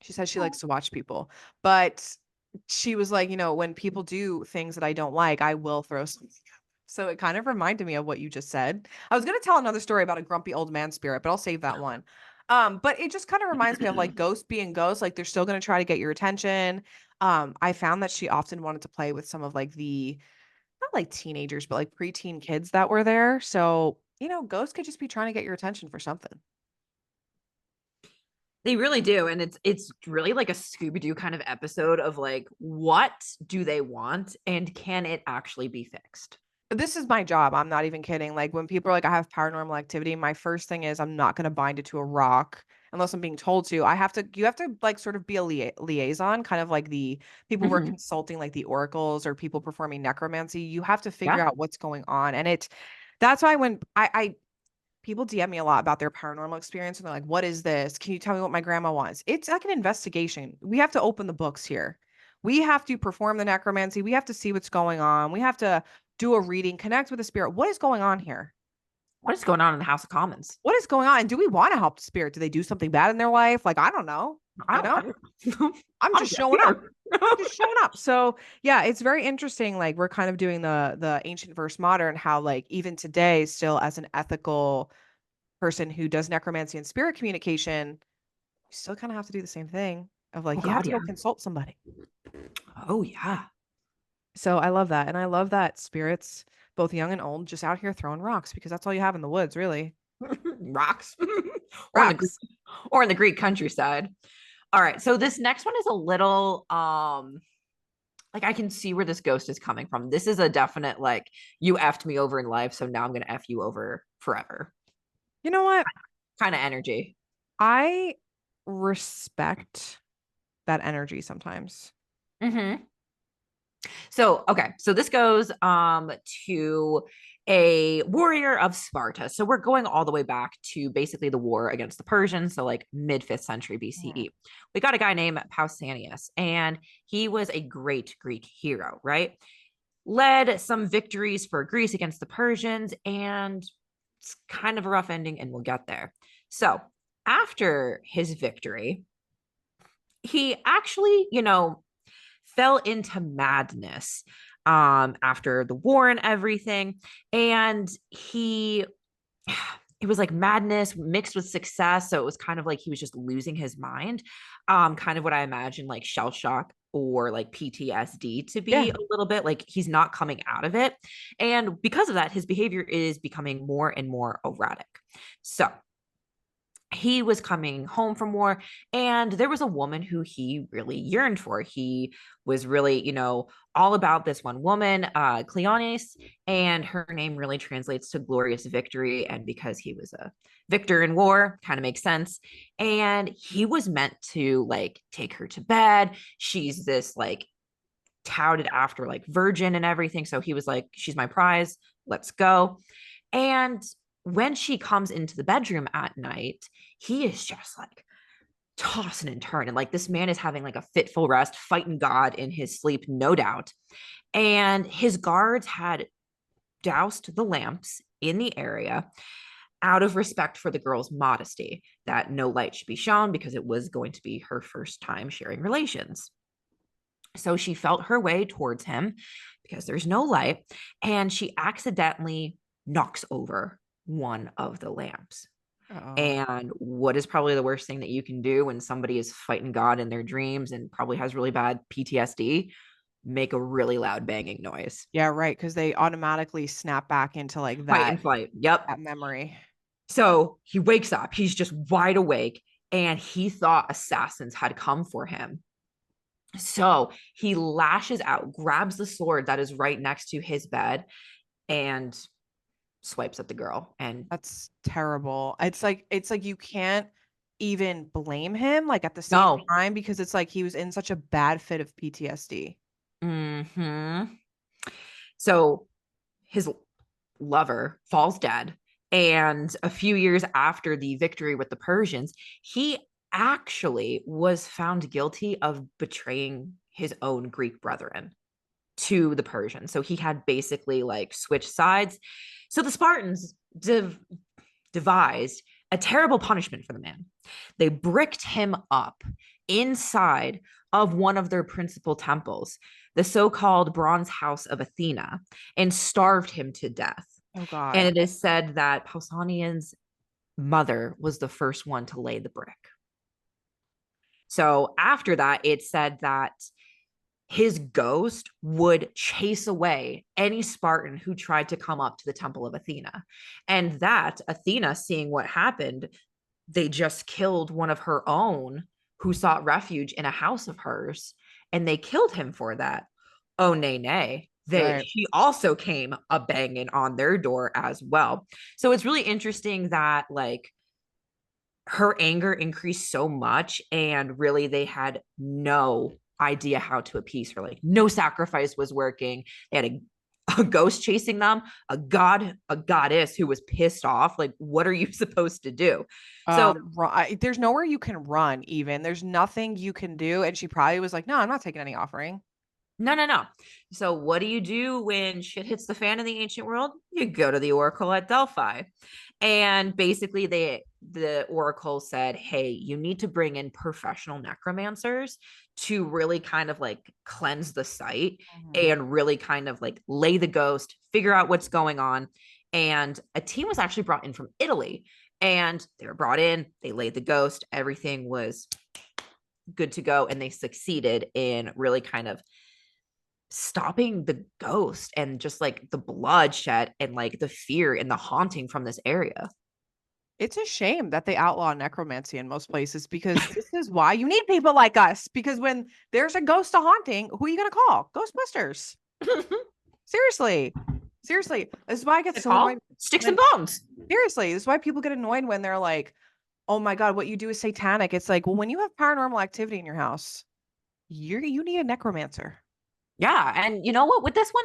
She says she likes to watch people, but she was like, when people do things that I don't like, I will throw something. So it kind of reminded me of what you just said. I was going to tell another story about a grumpy old man spirit, but I'll save that one. But it just kind of reminds me of like ghosts being ghosts. Like they're still going to try to get your attention. I found that she often wanted to play with some of like the not like teenagers, but like preteen kids that were there. So, ghosts could just be trying to get your attention for something. They really do. And it's really like a Scooby-Doo kind of episode of like, what do they want and can it actually be fixed? This is my job. I'm not even kidding. Like when people are like, I have paranormal activity, my first thing is I'm not going to bind it to a rock unless I'm being told to. You have to like sort of be a liaison, kind of like the people who are Mhm. consulting like the oracles or people performing necromancy. You have to figure Yeah. out what's going on. And that's why when people DM me a lot about their paranormal experience and they're like, what is this? Can you tell me what my grandma wants? It's like an investigation. We have to open the books here. We have to perform the necromancy. We have to see what's going on. We have to do a reading, connect with the spirit. What is going on here? What is going on in the House of Commons? What is going on? And do we want to help the spirit? Do they do something bad in their life? Like, I don't know. I You don't, know, I don't I'm I'm just just showing up. here. I'm just showing up. So yeah, it's very interesting. Like we're kind of doing the ancient versus modern, how like even today, still as an ethical person who does necromancy and spirit communication, you still kind of have to do the same thing of Oh like you have God, to yeah. go consult somebody. Oh yeah. So I love that. And I love that spirits, both young and old, just out here throwing rocks because that's all you have in the woods, really. Rocks. or in the Rocks. or in the Greek countryside. All right. So this next one is a little like I can see where this ghost is coming from. This is a definite like you effed me over in life, so now I'm gonna F you over forever You know what? kind of energy. I respect that energy sometimes. Mm-hmm. So, okay. So this goes to a warrior of Sparta. So we're going all the way back to basically the war against the Persians, so like mid 5th century Mhm. BCE. We got a guy named Pausanias, and he was a great Greek hero, right? Led some victories for Greece against the Persians, and it's kind of a rough ending, and we'll get there. So, after his victory, he actually, fell into madness after the war and everything. And it was like madness mixed with success. So it was kind of like he was just losing his mind. Kind of what I imagine like shell shock or like PTSD to Yeah. be a little bit like he's not coming out of it. And because of that, his behavior is becoming more and more erratic. So he was coming home from war, and there was a woman who he really yearned for. He was really, all about this one woman, Cleonis, and her name really translates to glorious victory. And because he was a victor in war, kind of makes sense. And he was meant to like take her to bed. She's this like touted after like virgin and everything. So he was like, she's my prize. Let's go. And when she comes into the bedroom at night, he is just like tossing and turning. Like this man is having like a fitful rest, fighting God in his sleep, no doubt. And his guards had doused the lamps in the area out of respect for the girl's modesty, that no light should be shown because it was going to be her first time sharing relations. So she felt her way towards him because there's no light, and she accidentally knocks over one of the lamps. Oh. And what is probably the worst thing that you can do when somebody is fighting God in their dreams and probably has really bad PTSD? make a really loud banging noise. Yeah, right, because they automatically snap back into, like, Fight that and flight. Yep. that memory. So he wakes up, he's just wide awake, and he thought assassins had come for him. So he lashes out, grabs the sword that is right next to his bed, and swipes at the girl. And That's terrible. It's like you can't even blame him, like, at the same no. time because it's like he was in such a bad fit of PTSD. Mm-hmm. So his lover falls dead. And a few years after the victory with the Persians, he actually was found guilty of betraying his own Greek brethren to the Persians. So he had basically like switched sides. So the Spartans devised a terrible punishment for the man. They bricked him up inside of one of their principal temples, the so called Bronze House of Athena, and starved him to death. Oh And god. it is said that Pausanias's mother was the first one to lay the brick. So after that, it said that his ghost would chase away any Spartan who tried to come up to the temple of Athena. And that Athena, seeing what happened, they just killed one of her own who sought refuge in a house of hers, and they killed him for that. Oh, nay, nay. Right. She also came a banging on their door as well. So it's really interesting that like her anger increased so much, and really they had no idea how to appease her. Like no sacrifice was working. They had a ghost chasing them, a goddess who was pissed off. Like, what are you supposed to do? So There's nowhere you can run even. There's nothing you can do, and she probably was like, "No, I'm not taking any offering." no, no, no. So what do you do when shit hits the fan in the ancient world? You go to the oracle at Delphi. And basically the oracle said, "Hey, you need to bring in professional necromancers to really kind of like cleanse the site Mhm. and really kind of like lay the ghost, figure out what's going on." And a team was actually brought in from Italy, and they were brought in, they laid the ghost, everything was good to go, and they succeeded in really kind of stopping the ghost and just like the bloodshed and like the fear and the haunting from this area. It's a shame that they outlaw necromancy in most places because this is why you need people like us. Because when there's a ghost a haunting, who are you gonna call? Ghostbusters. Seriously. Seriously. This is why I get The so annoyed call sticks and when bones. seriously, this is why people get annoyed when they're like, "Oh my god, what you do is satanic." It's like, well, when you have paranormal activity in your house, you need a necromancer. Yeah. And you know what? With this one,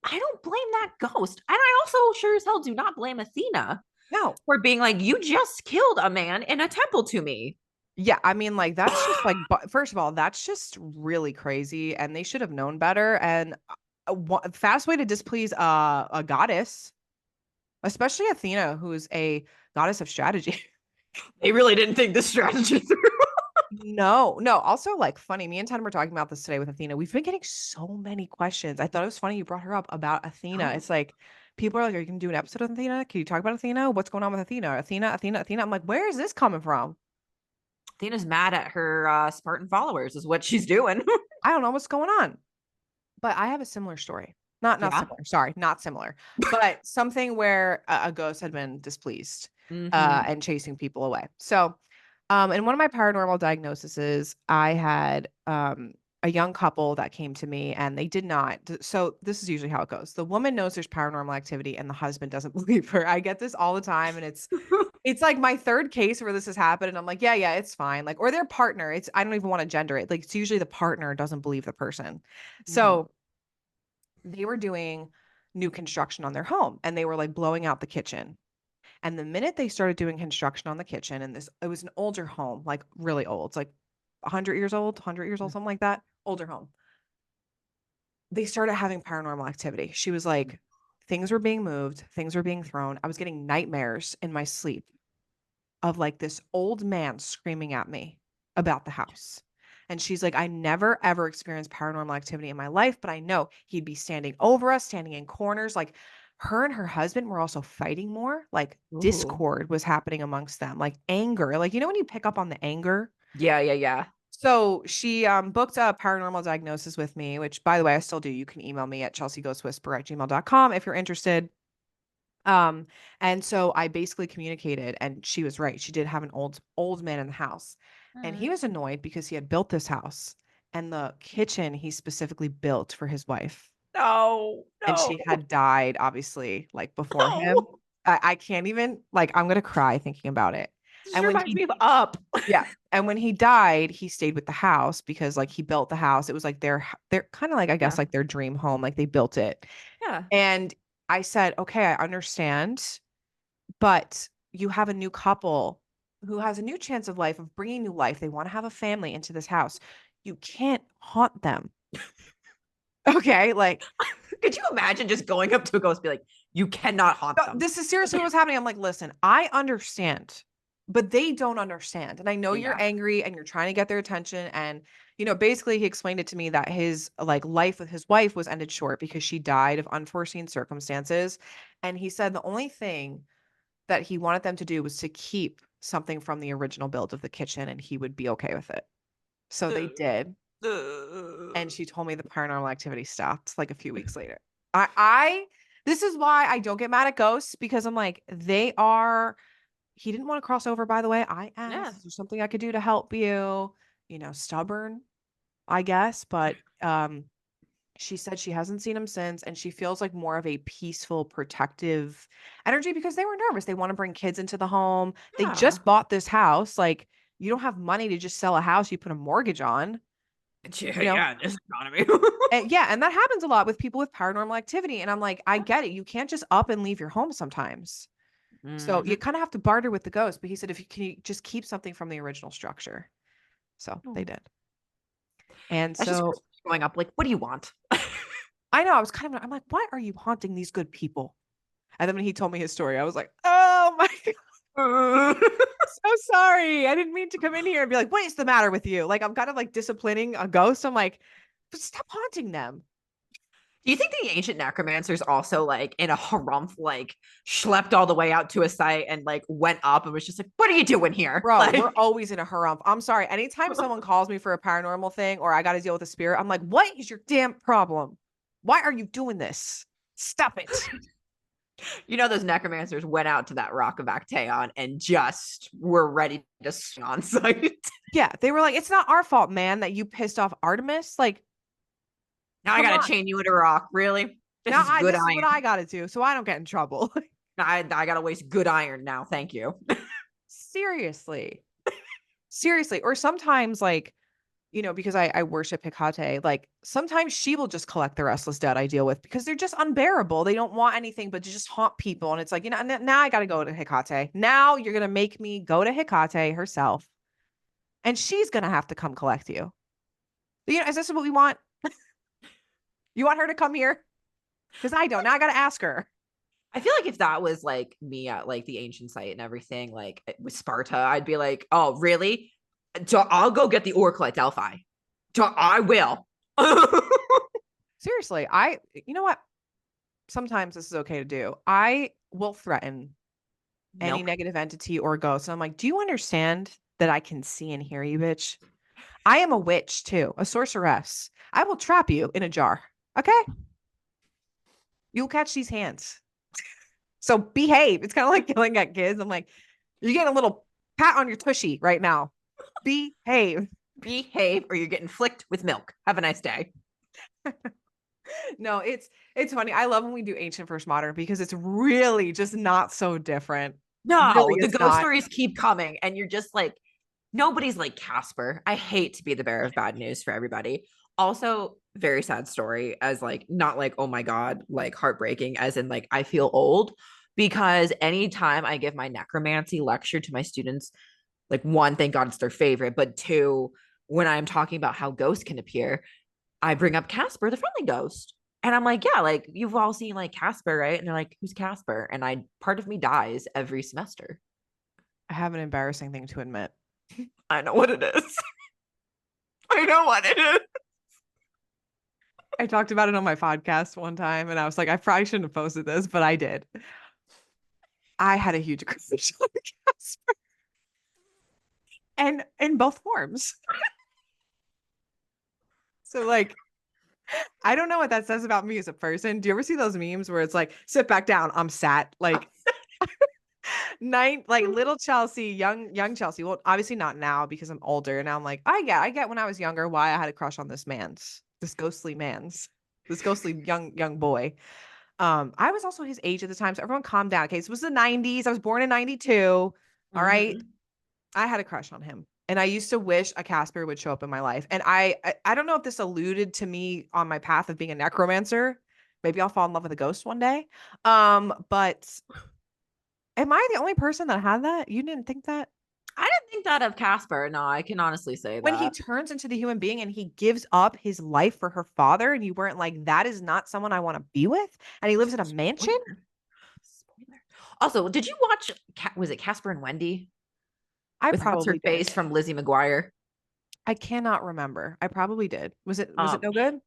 I don't blame that ghost. And I also sure as hell do not blame Athena No. for being like, you just killed a man in a temple to me. Yeah, I mean, like, that's just like, but first of all, that's just really crazy, and they should have known better. And a fast way to displease a goddess, especially Athena, who's a goddess of strategy. They really didn't think this strategy through. No, no. Also, like, funny. Me and Ted were talking about this today with Athena. We've been getting so many questions. I thought it was funny you brought her up about Athena. Oh, It's like people are like, "Are you gonna do an episode of Athena? Can you talk about Athena? What's going on with Athena? Athena, Athena, Athena." I'm like, where is this coming from? Athena's mad at her Spartan followers, is what she's doing. I don't know what's going on. But I have a similar story. Not Yeah. similar, sorry, not similar, but something where a ghost had been displeased, Mm-hmm. and chasing people away. So, in one of my paranormal diagnoses, I had, a young couple that came to me and they did not so this is usually how it goes. The woman knows there's paranormal activity and the husband doesn't believe her. I get this all the time, and it's like my 3rd case where this has happened, and I'm like, "Yeah, yeah, it's fine." Like, or their partner, it's I don't even wanna gender it. Like, it's usually the partner doesn't believe the person. Mm-hmm. So they were doing new construction on their home and they were like blowing out the kitchen. And the minute they started doing construction on the kitchen, and this, it was an older home, like really old, it's like 100 years old, 100 years old, something like that, older home. They started having paranormal activity. She was like, things were being moved, things were being thrown. I was getting nightmares in my sleep of like this old man screaming at me about the house. And she's like, I never ever experienced paranormal activity in my life, but I know he'd be standing over us, standing in corners. Like her and her husband were also fighting more. Like Ooh. discord was happening amongst them, like anger. Like, you know, when you pick up on the anger? Yeah, yeah, yeah. So she booked a paranormal diagnosis with me, which by the way, I still do. You can email me at chelseaghostwhisper@gmail.com if you're interested. Um, and so I basically communicated, and she was right. She did have an old man in the house, and he Mm. was annoyed because he had built this house, and the kitchen he specifically built for his wife, No, and no, she had died obviously like before him. no. I can't even like I'm gonna cry thinking about it. This And when reminds he me of Up. yeah, and when he died, he stayed with the house because like he built the house. It was like their kind of like I guess Yeah, like their dream home. Like they built it. yeah. And I said, "Okay, I understand, but you have a new couple who has a new chance of life of bringing new life. They want to have a family into this house. You can't haunt them." Okay, like Could you imagine just going up to a ghost and be like, you cannot haunt no, them? this is seriously what was happening. I'm like, "Listen, I understand, but they don't understand. And I know you're Yeah. angry and you're trying to get their attention." And, basically he explained it to me that his like life with his wife was ended short because she died of unforeseen circumstances. And he said the only thing that he wanted them to do was to keep something from the original build of the kitchen and he would be okay with it. So they did. And she told me the paranormal activity stopped like a few weeks later. I this is why I don't get mad at ghosts because I'm like, they are he didn't want to cross over, by the way. I Yeah. asked, is there something I could do to help you? Stubborn, I guess. But she said she hasn't seen him since, and she feels like more of a peaceful, protective energy because they were nervous. They want to bring kids into the home. They Yeah. just bought this house. Like, you don't have money to just sell a house you put a mortgage on, Yeah, you know? yeah, in this economy. And yeah, and that happens a lot with people with paranormal activity. And I'm like, I get it. You can't just up and leave your home sometimes. So you Hmm. kind of have to barter with the ghost. But he said, if you can you just keep something from the original structure. So they did. And That's just so going up. Like, what do you want? I know I was I'm like, why are you haunting these good people? And then when he told me his story, I was like, oh my God, so sorry. I didn't mean to come in here and be like, what is the matter with you? Like, I'm kind of like disciplining a ghost. I'm like, but stop haunting them. Do you think the ancient necromancers also like in a harumph like schlepped all the way out to a site and like went up and was just like, what are you doing here? Bro, we're Like, always in a harumph. I'm sorry. Anytime someone calls me for a paranormal thing or I got to deal with a spirit, I'm like, what is your damn problem? Why are you doing this? Stop it. those necromancers went out to that rock of Actaeon and just were ready to swing on site. Yeah. They were like, it's not our fault, man, that you pissed off Artemis. Like, Now I come gotta on. chain you into a rock. Really? This is good This is what iron. I got to do so I don't get in trouble. I gotta waste good iron now. Thank you. Seriously. Seriously. Or sometimes, like, because I worship Hecate, like sometimes she will just collect the restless dead I deal with because they're just unbearable. They don't want anything but to just haunt people. And it's like, now I got to go to Hecate. Now you're going to make me go to Hecate herself and she's going to have to come collect you. Is this what we want? You want her to come here? Because I don't. Now I got to ask her. I feel like if that was like me at like the ancient site and everything, like with Sparta, I'd be like, oh, really? So I'll go get the Oracle at Delphi. So I will. Seriously, you know what? Sometimes this is okay to do. I will threaten any Milk. negative entity or ghost. And I'm like, do you understand that I can see and hear you, bitch? I am a witch too, a sorceress. I will trap you in a jar. Okay? You'll catch these hands. So behave. It's kind of like yelling at kids. I'm like, you're getting a little pat on your tushy right now. Behave. Behave or you're getting flicked with milk. Have a nice day. No, it's funny. I love when we do ancient versus modern because it's really just not so different. Really, No, the it's ghost not. stories keep coming, and you're just like, nobody's like Casper. I hate to be the bearer of bad news for everybody. Also, very sad story, as like, not like, oh my God, like heartbreaking, as in like, I feel old because anytime I give my necromancy lecture to my students, like, one, thank God it's their favorite, but two, when I'm talking about how ghosts can appear, I bring up Casper, the friendly ghost. And I'm like, yeah, like you've all seen like Casper, right? And they're like, who's Casper? And part of me dies every semester. I have an embarrassing thing to admit. I know what it is. I know what it is. I talked about it on my podcast one time and I was like, I probably shouldn't have posted this, but I did. I had a huge crush on Casper and in both forms. So like I don't know what that says about me as a person. Do you ever see those memes where it's like, sit back down, I'm sat? Like like little Chelsea, young Chelsea. Well, obviously not now because I'm older. Now I'm like, I get when I was younger why I had a crush on this ghostly this ghostly young boy. I was also his age at the time, so everyone calm down. Okay, so it was the 90s. I was born in 92. All right. Mhm. I had a crush on him. And I used to wish a Casper would show up in my life. And I don't know if this alluded to me on my path of being a necromancer. Maybe I'll fall in love with a ghost one day. But am I the only person that had that? You didn't think that? I didn't think that of Casper. No, I can honestly say When he that. turns into the human being and he gives up his life for her father, and you weren't like, that is not someone I want to be with, and he lives in a mansion? Spoiler. Spoiler. Also, did you watch was it Casper and Wendy I with what's her probably did. face from Lizzie McGuire? I cannot remember. I probably did. Was it no good?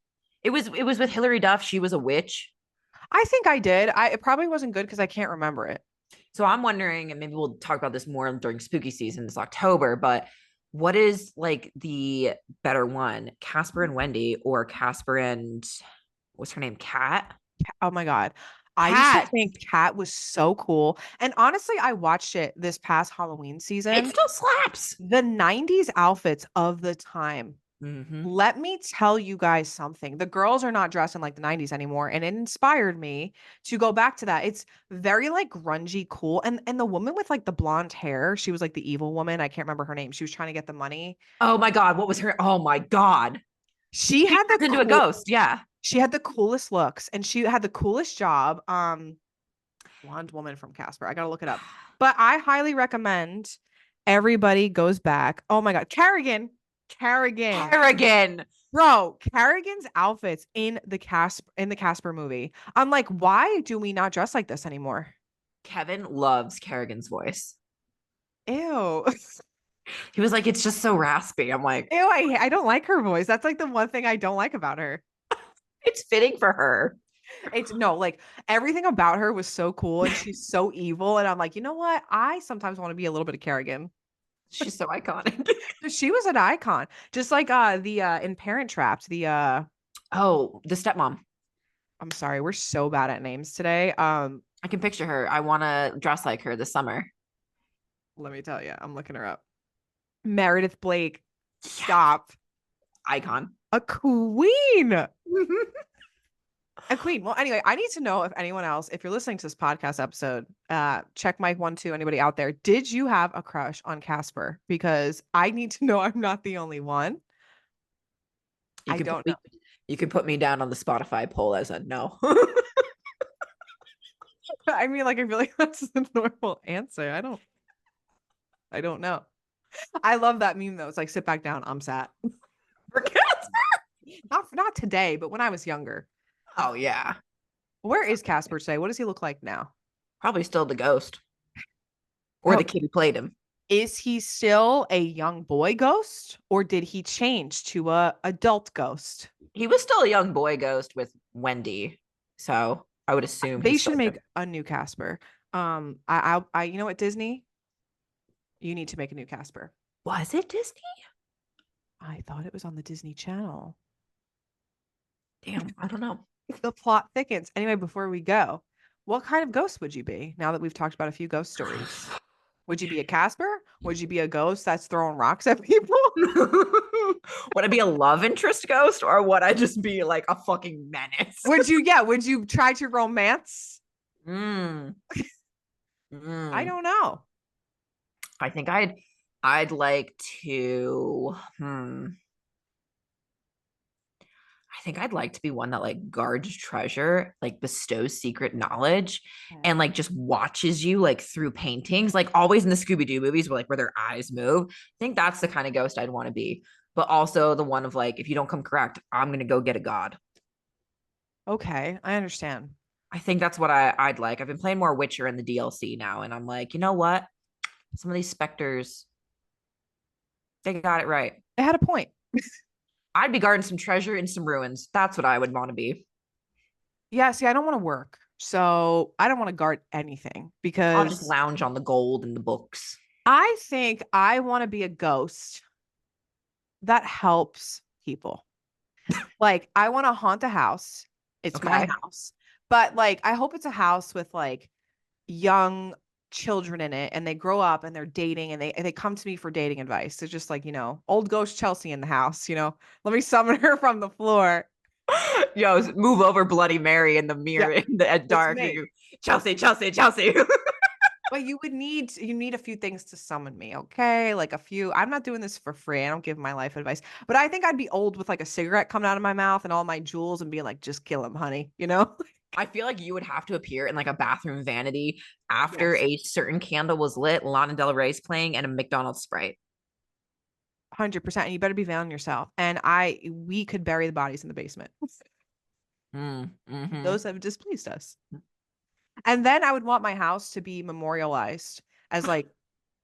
It was with Hilary Duff. She was a witch. I think I did. It probably wasn't good because I can't remember it. So I'm wondering, and maybe we'll talk about this more during spooky season, this October, but what is like the better one, Casper and Wendy or Casper and what's her name? Cat? Oh my God. I used to Cat. think Cat was so cool. And honestly, I watched it this past Halloween It season. still slaps. The 90s outfits of the time. Mm-hmm. Let me tell you guys something. The girls are not dressing like the 90s anymore. And it inspired me to go back to that. It's very like grungy cool. And the woman with like the blonde hair, she was like the evil woman. I can't remember her name. She was trying to get the money. Oh my God. What was her? Oh my God. She She had the turns into a cool ghost. Yeah. she had the coolest looks and she had the coolest job. Blonde woman from Casper. I gotta look it up. But I highly recommend everybody goes back. Oh my God. Carrigan. Kerrigan. Bro, Carrigan's outfits in the Casper movie. I'm like, why do we not dress like this anymore? Kevin loves Kerrigan's voice. Ew. He was like, it's just so raspy. I'm like, Ew, I don't like her voice. That's like the one thing I don't like about her. it's fitting for her. It's no, like everything about her was so cool and she's so evil. And I'm like, you know what? I sometimes want to be a little bit of Carrigan. She's so iconic. She was an icon. Just like the in Parent Trapped, Oh, the stepmom. I'm sorry, we're so bad at names today. I can picture her. I want to dress like her this summer. Let me tell you, I'm looking her up. Meredith Blake. Yeah. Stop. Icon. A queen. A queen. Well, anyway, I need to know if anyone else, if you're listening to this podcast episode, check mic 1 2, anybody out there, did you have a crush on Casper? Because I need to know I'm not the only one. You I can don't put know. me you can put me down on the Spotify poll as a no. I mean, like, I feel like that's the normal answer. I don't know. I love that meme though. It's like, sit back down. I'm sat. Not today, but when I was younger. Oh yeah. Where is Casper today? What does he look like now? Probably still the ghost. Or Oh, the kid who played him. is he still a young boy ghost or did he change to a adult ghost? He was still a young boy ghost with Wendy. So I would assume They he's still should young. make a new Casper. You know what, Disney? You need to make a new Casper. Was it Disney? I thought it was on the Disney Channel. Damn, I don't know. The plot thickens. Anyway, before we go, what kind of ghost would you be now that we've talked about a few ghost stories? Would you be a Casper? Would you be a ghost that's throwing rocks at people? Would I be a love interest ghost or would I just be like a fucking menace? Would you try to romance? Mm. I Mm. don't know. I think I'd like to I think I'd like to be one that like guards treasure, like bestows secret knowledge and like just watches you like through paintings, like always in the Scooby-Doo movies where their eyes move. I think that's the kind of ghost I'd want to be. But also the one of like, if you don't come correct, I'm gonna go get a god. Okay, I understand. I think that's what I'd like. I've been playing more Witcher in the DLC now, and I'm like, you know what? Some of these specters, they got it right. It had a point. I'd be guarding some treasure in some ruins. That's what I would want to be. Yeah, see, I don't want to work. So I don't want to guard anything I'll just because lounge on the gold and the books. I think I want to be a ghost that helps people. Like, I want to haunt a house. It's my Okay. house. But like, I hope it's a house with like young children in it and they grow up and they're dating and they come to me for dating advice. They're just like, old ghost Chelsea in the house, let me summon her from the floor. Yo, move over Bloody Mary in the Yeah, mirror in the it's dark. me. You Chelsea, Chelsea, Chelsea. But you need a few things to summon me, okay? Like a few. I'm not doing this for free. I don't give my life advice. But I think I'd be old with like a cigarette coming out of my mouth and all my jewels and being like, just kill him, honey, you know? I feel like you would have to appear in like a bathroom vanity after Yes. a certain candle was lit, Lana Del Rey's playing, and a McDonald's Sprite. 100%. And you better be veiling yourself. And we could bury the bodies in the basement. Mm-hmm. Those have displeased us. And then I would want my house to be memorialized as like,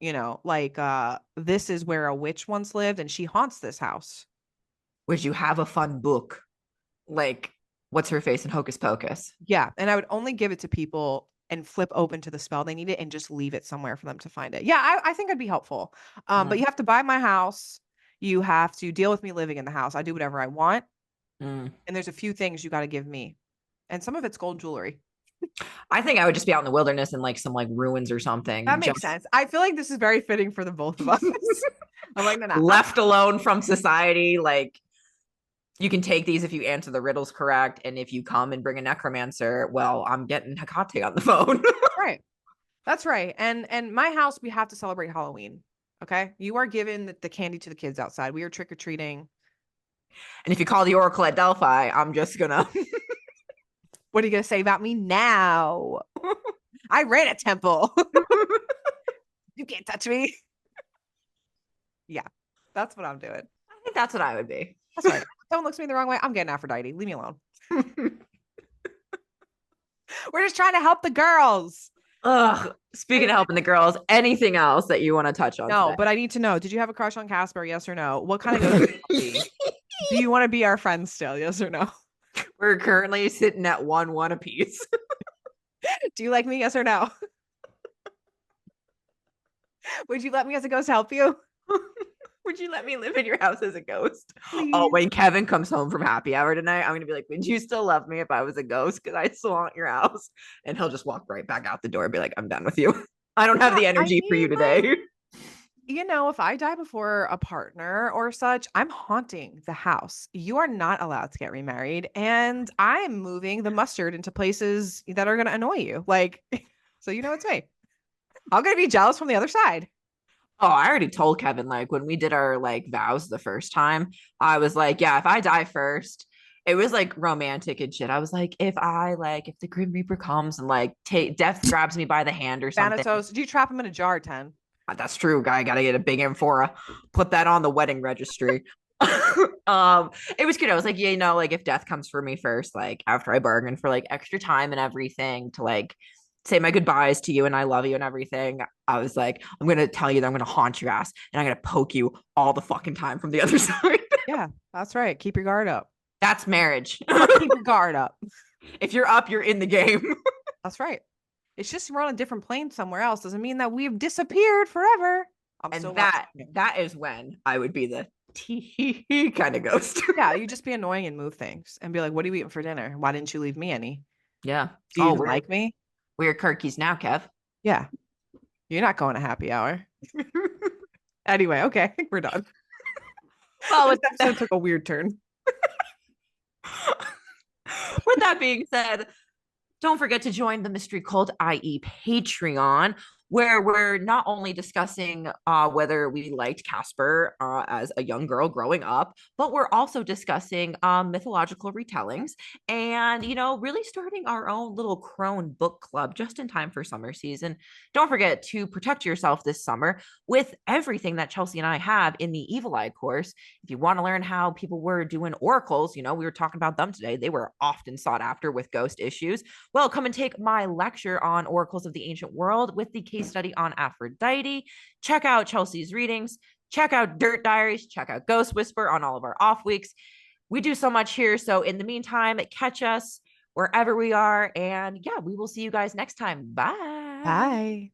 this is where a witch once lived and she haunts this house. Would you have a fun book? Like, what's her face in Hocus Pocus? Yeah. And I would only give it to people and flip open to the spell they need it and just leave it somewhere for them to find it. Yeah, I think it'd be helpful. But Mm, you have to buy my house. You have to deal with me living in the house. I do whatever I want. mm. And there's a few things you got to give me. And some of it's gold jewelry. I think I would just be out in the wilderness in like some like ruins or something, That makes just sense. I feel like this is very fitting for the both of us. I'm like, no, no, left alone from society. Like, you can take these if you answer the riddles correct. And if you come and bring a necromancer, well, I'm getting Hecate on the phone. that's right. That's right. And my house, we have to celebrate Halloween. Okay. You are giving the candy to the kids outside. We are trick or treating. And if you call the Oracle at Delphi, I'm just gonna. What are you gonna say about me now? I ran a temple. You can't touch me. Yeah, that's what I'm doing. I think that's what I would be. That's right. Someone looks at me the wrong way, I'm getting Aphrodite. Leave me alone. We're just trying to help the girls. Ugh. Speaking of helping the girls, anything else that you want to touch on No, today? but I need to know. Did you have a crush on Casper? Yes or no? What kind of ghost do you want to be? Do you want to be our friends still? Yes or no? We're currently sitting at 1-1 apiece. Do you like me? Yes or no? Would you let me as a ghost help you? Would you let me live in your house as a ghost? Oh, Please. when Kevin comes home from happy hour tonight, I'm gonna be like, would you still love me if I was a ghost? Because I still want your house. And he'll just walk right back out the door and be like, I'm done with you. I don't have Yeah, the I energy for you mean, like, today. if I die before a partner or such, I'm haunting the house. You are not allowed to get remarried. And I'm moving the mustard into places that are going to annoy you. Like, so it's me. I'm going to be jealous from the other side. Oh, I already told Kevin, like when we did our like vows the first time, I was like, yeah, if I die first, it was like romantic and shit. I was like, if the Grim Reaper comes and like death grabs me by the hand or something. Thanatos, do you trap him in a jar, 10? That's true, guy. Gotta get a big amphora, put that on the wedding registry. It was good. I was like, yeah, like if death comes for me first, like after I bargained for like extra time and everything to like say my goodbyes to you and I love you and everything, I was like, I'm gonna tell you that I'm gonna haunt your ass and I'm gonna poke you all the fucking time from the other side. Yeah, that's right. Keep your guard up. That's marriage. But keep your guard up. If you're up, you're in the game. That's right. It's just we're on a different plane somewhere else. Doesn't mean that we've disappeared forever. I'm And still that watching. that is when I would be the tee kind of ghost. Yeah, you just be annoying and move things and be like, what are you eating for dinner? Why didn't you leave me any? Yeah. Do you Oh, even we're like me? we're Kirkies now, Kev. Yeah. You're not going to happy hour. Anyway, okay, we're done. Well, This episode took a weird turn. with that being said, don't forget to join the Mystery Cult, i.e., Patreon, where we're not only discussing whether we liked Casper as a young girl growing up, but we're also discussing mythological retellings and, really starting our own little crone book club just in time for summer season. Don't forget to protect yourself this summer with everything that Chelsea and I have in the Evil Eye course. If you want to learn how people were doing oracles, we were talking about them today. They were often sought after with ghost issues. Well, come and take my lecture on oracles of the ancient world with the case study on Aphrodite. Check out Chelsea's readings. Check out Dirt Diaries. Check out Ghost Whisper on all of our off weeks. We do so much here. So in the meantime, catch us wherever we are. And yeah, we will see you guys next time. Bye. Bye.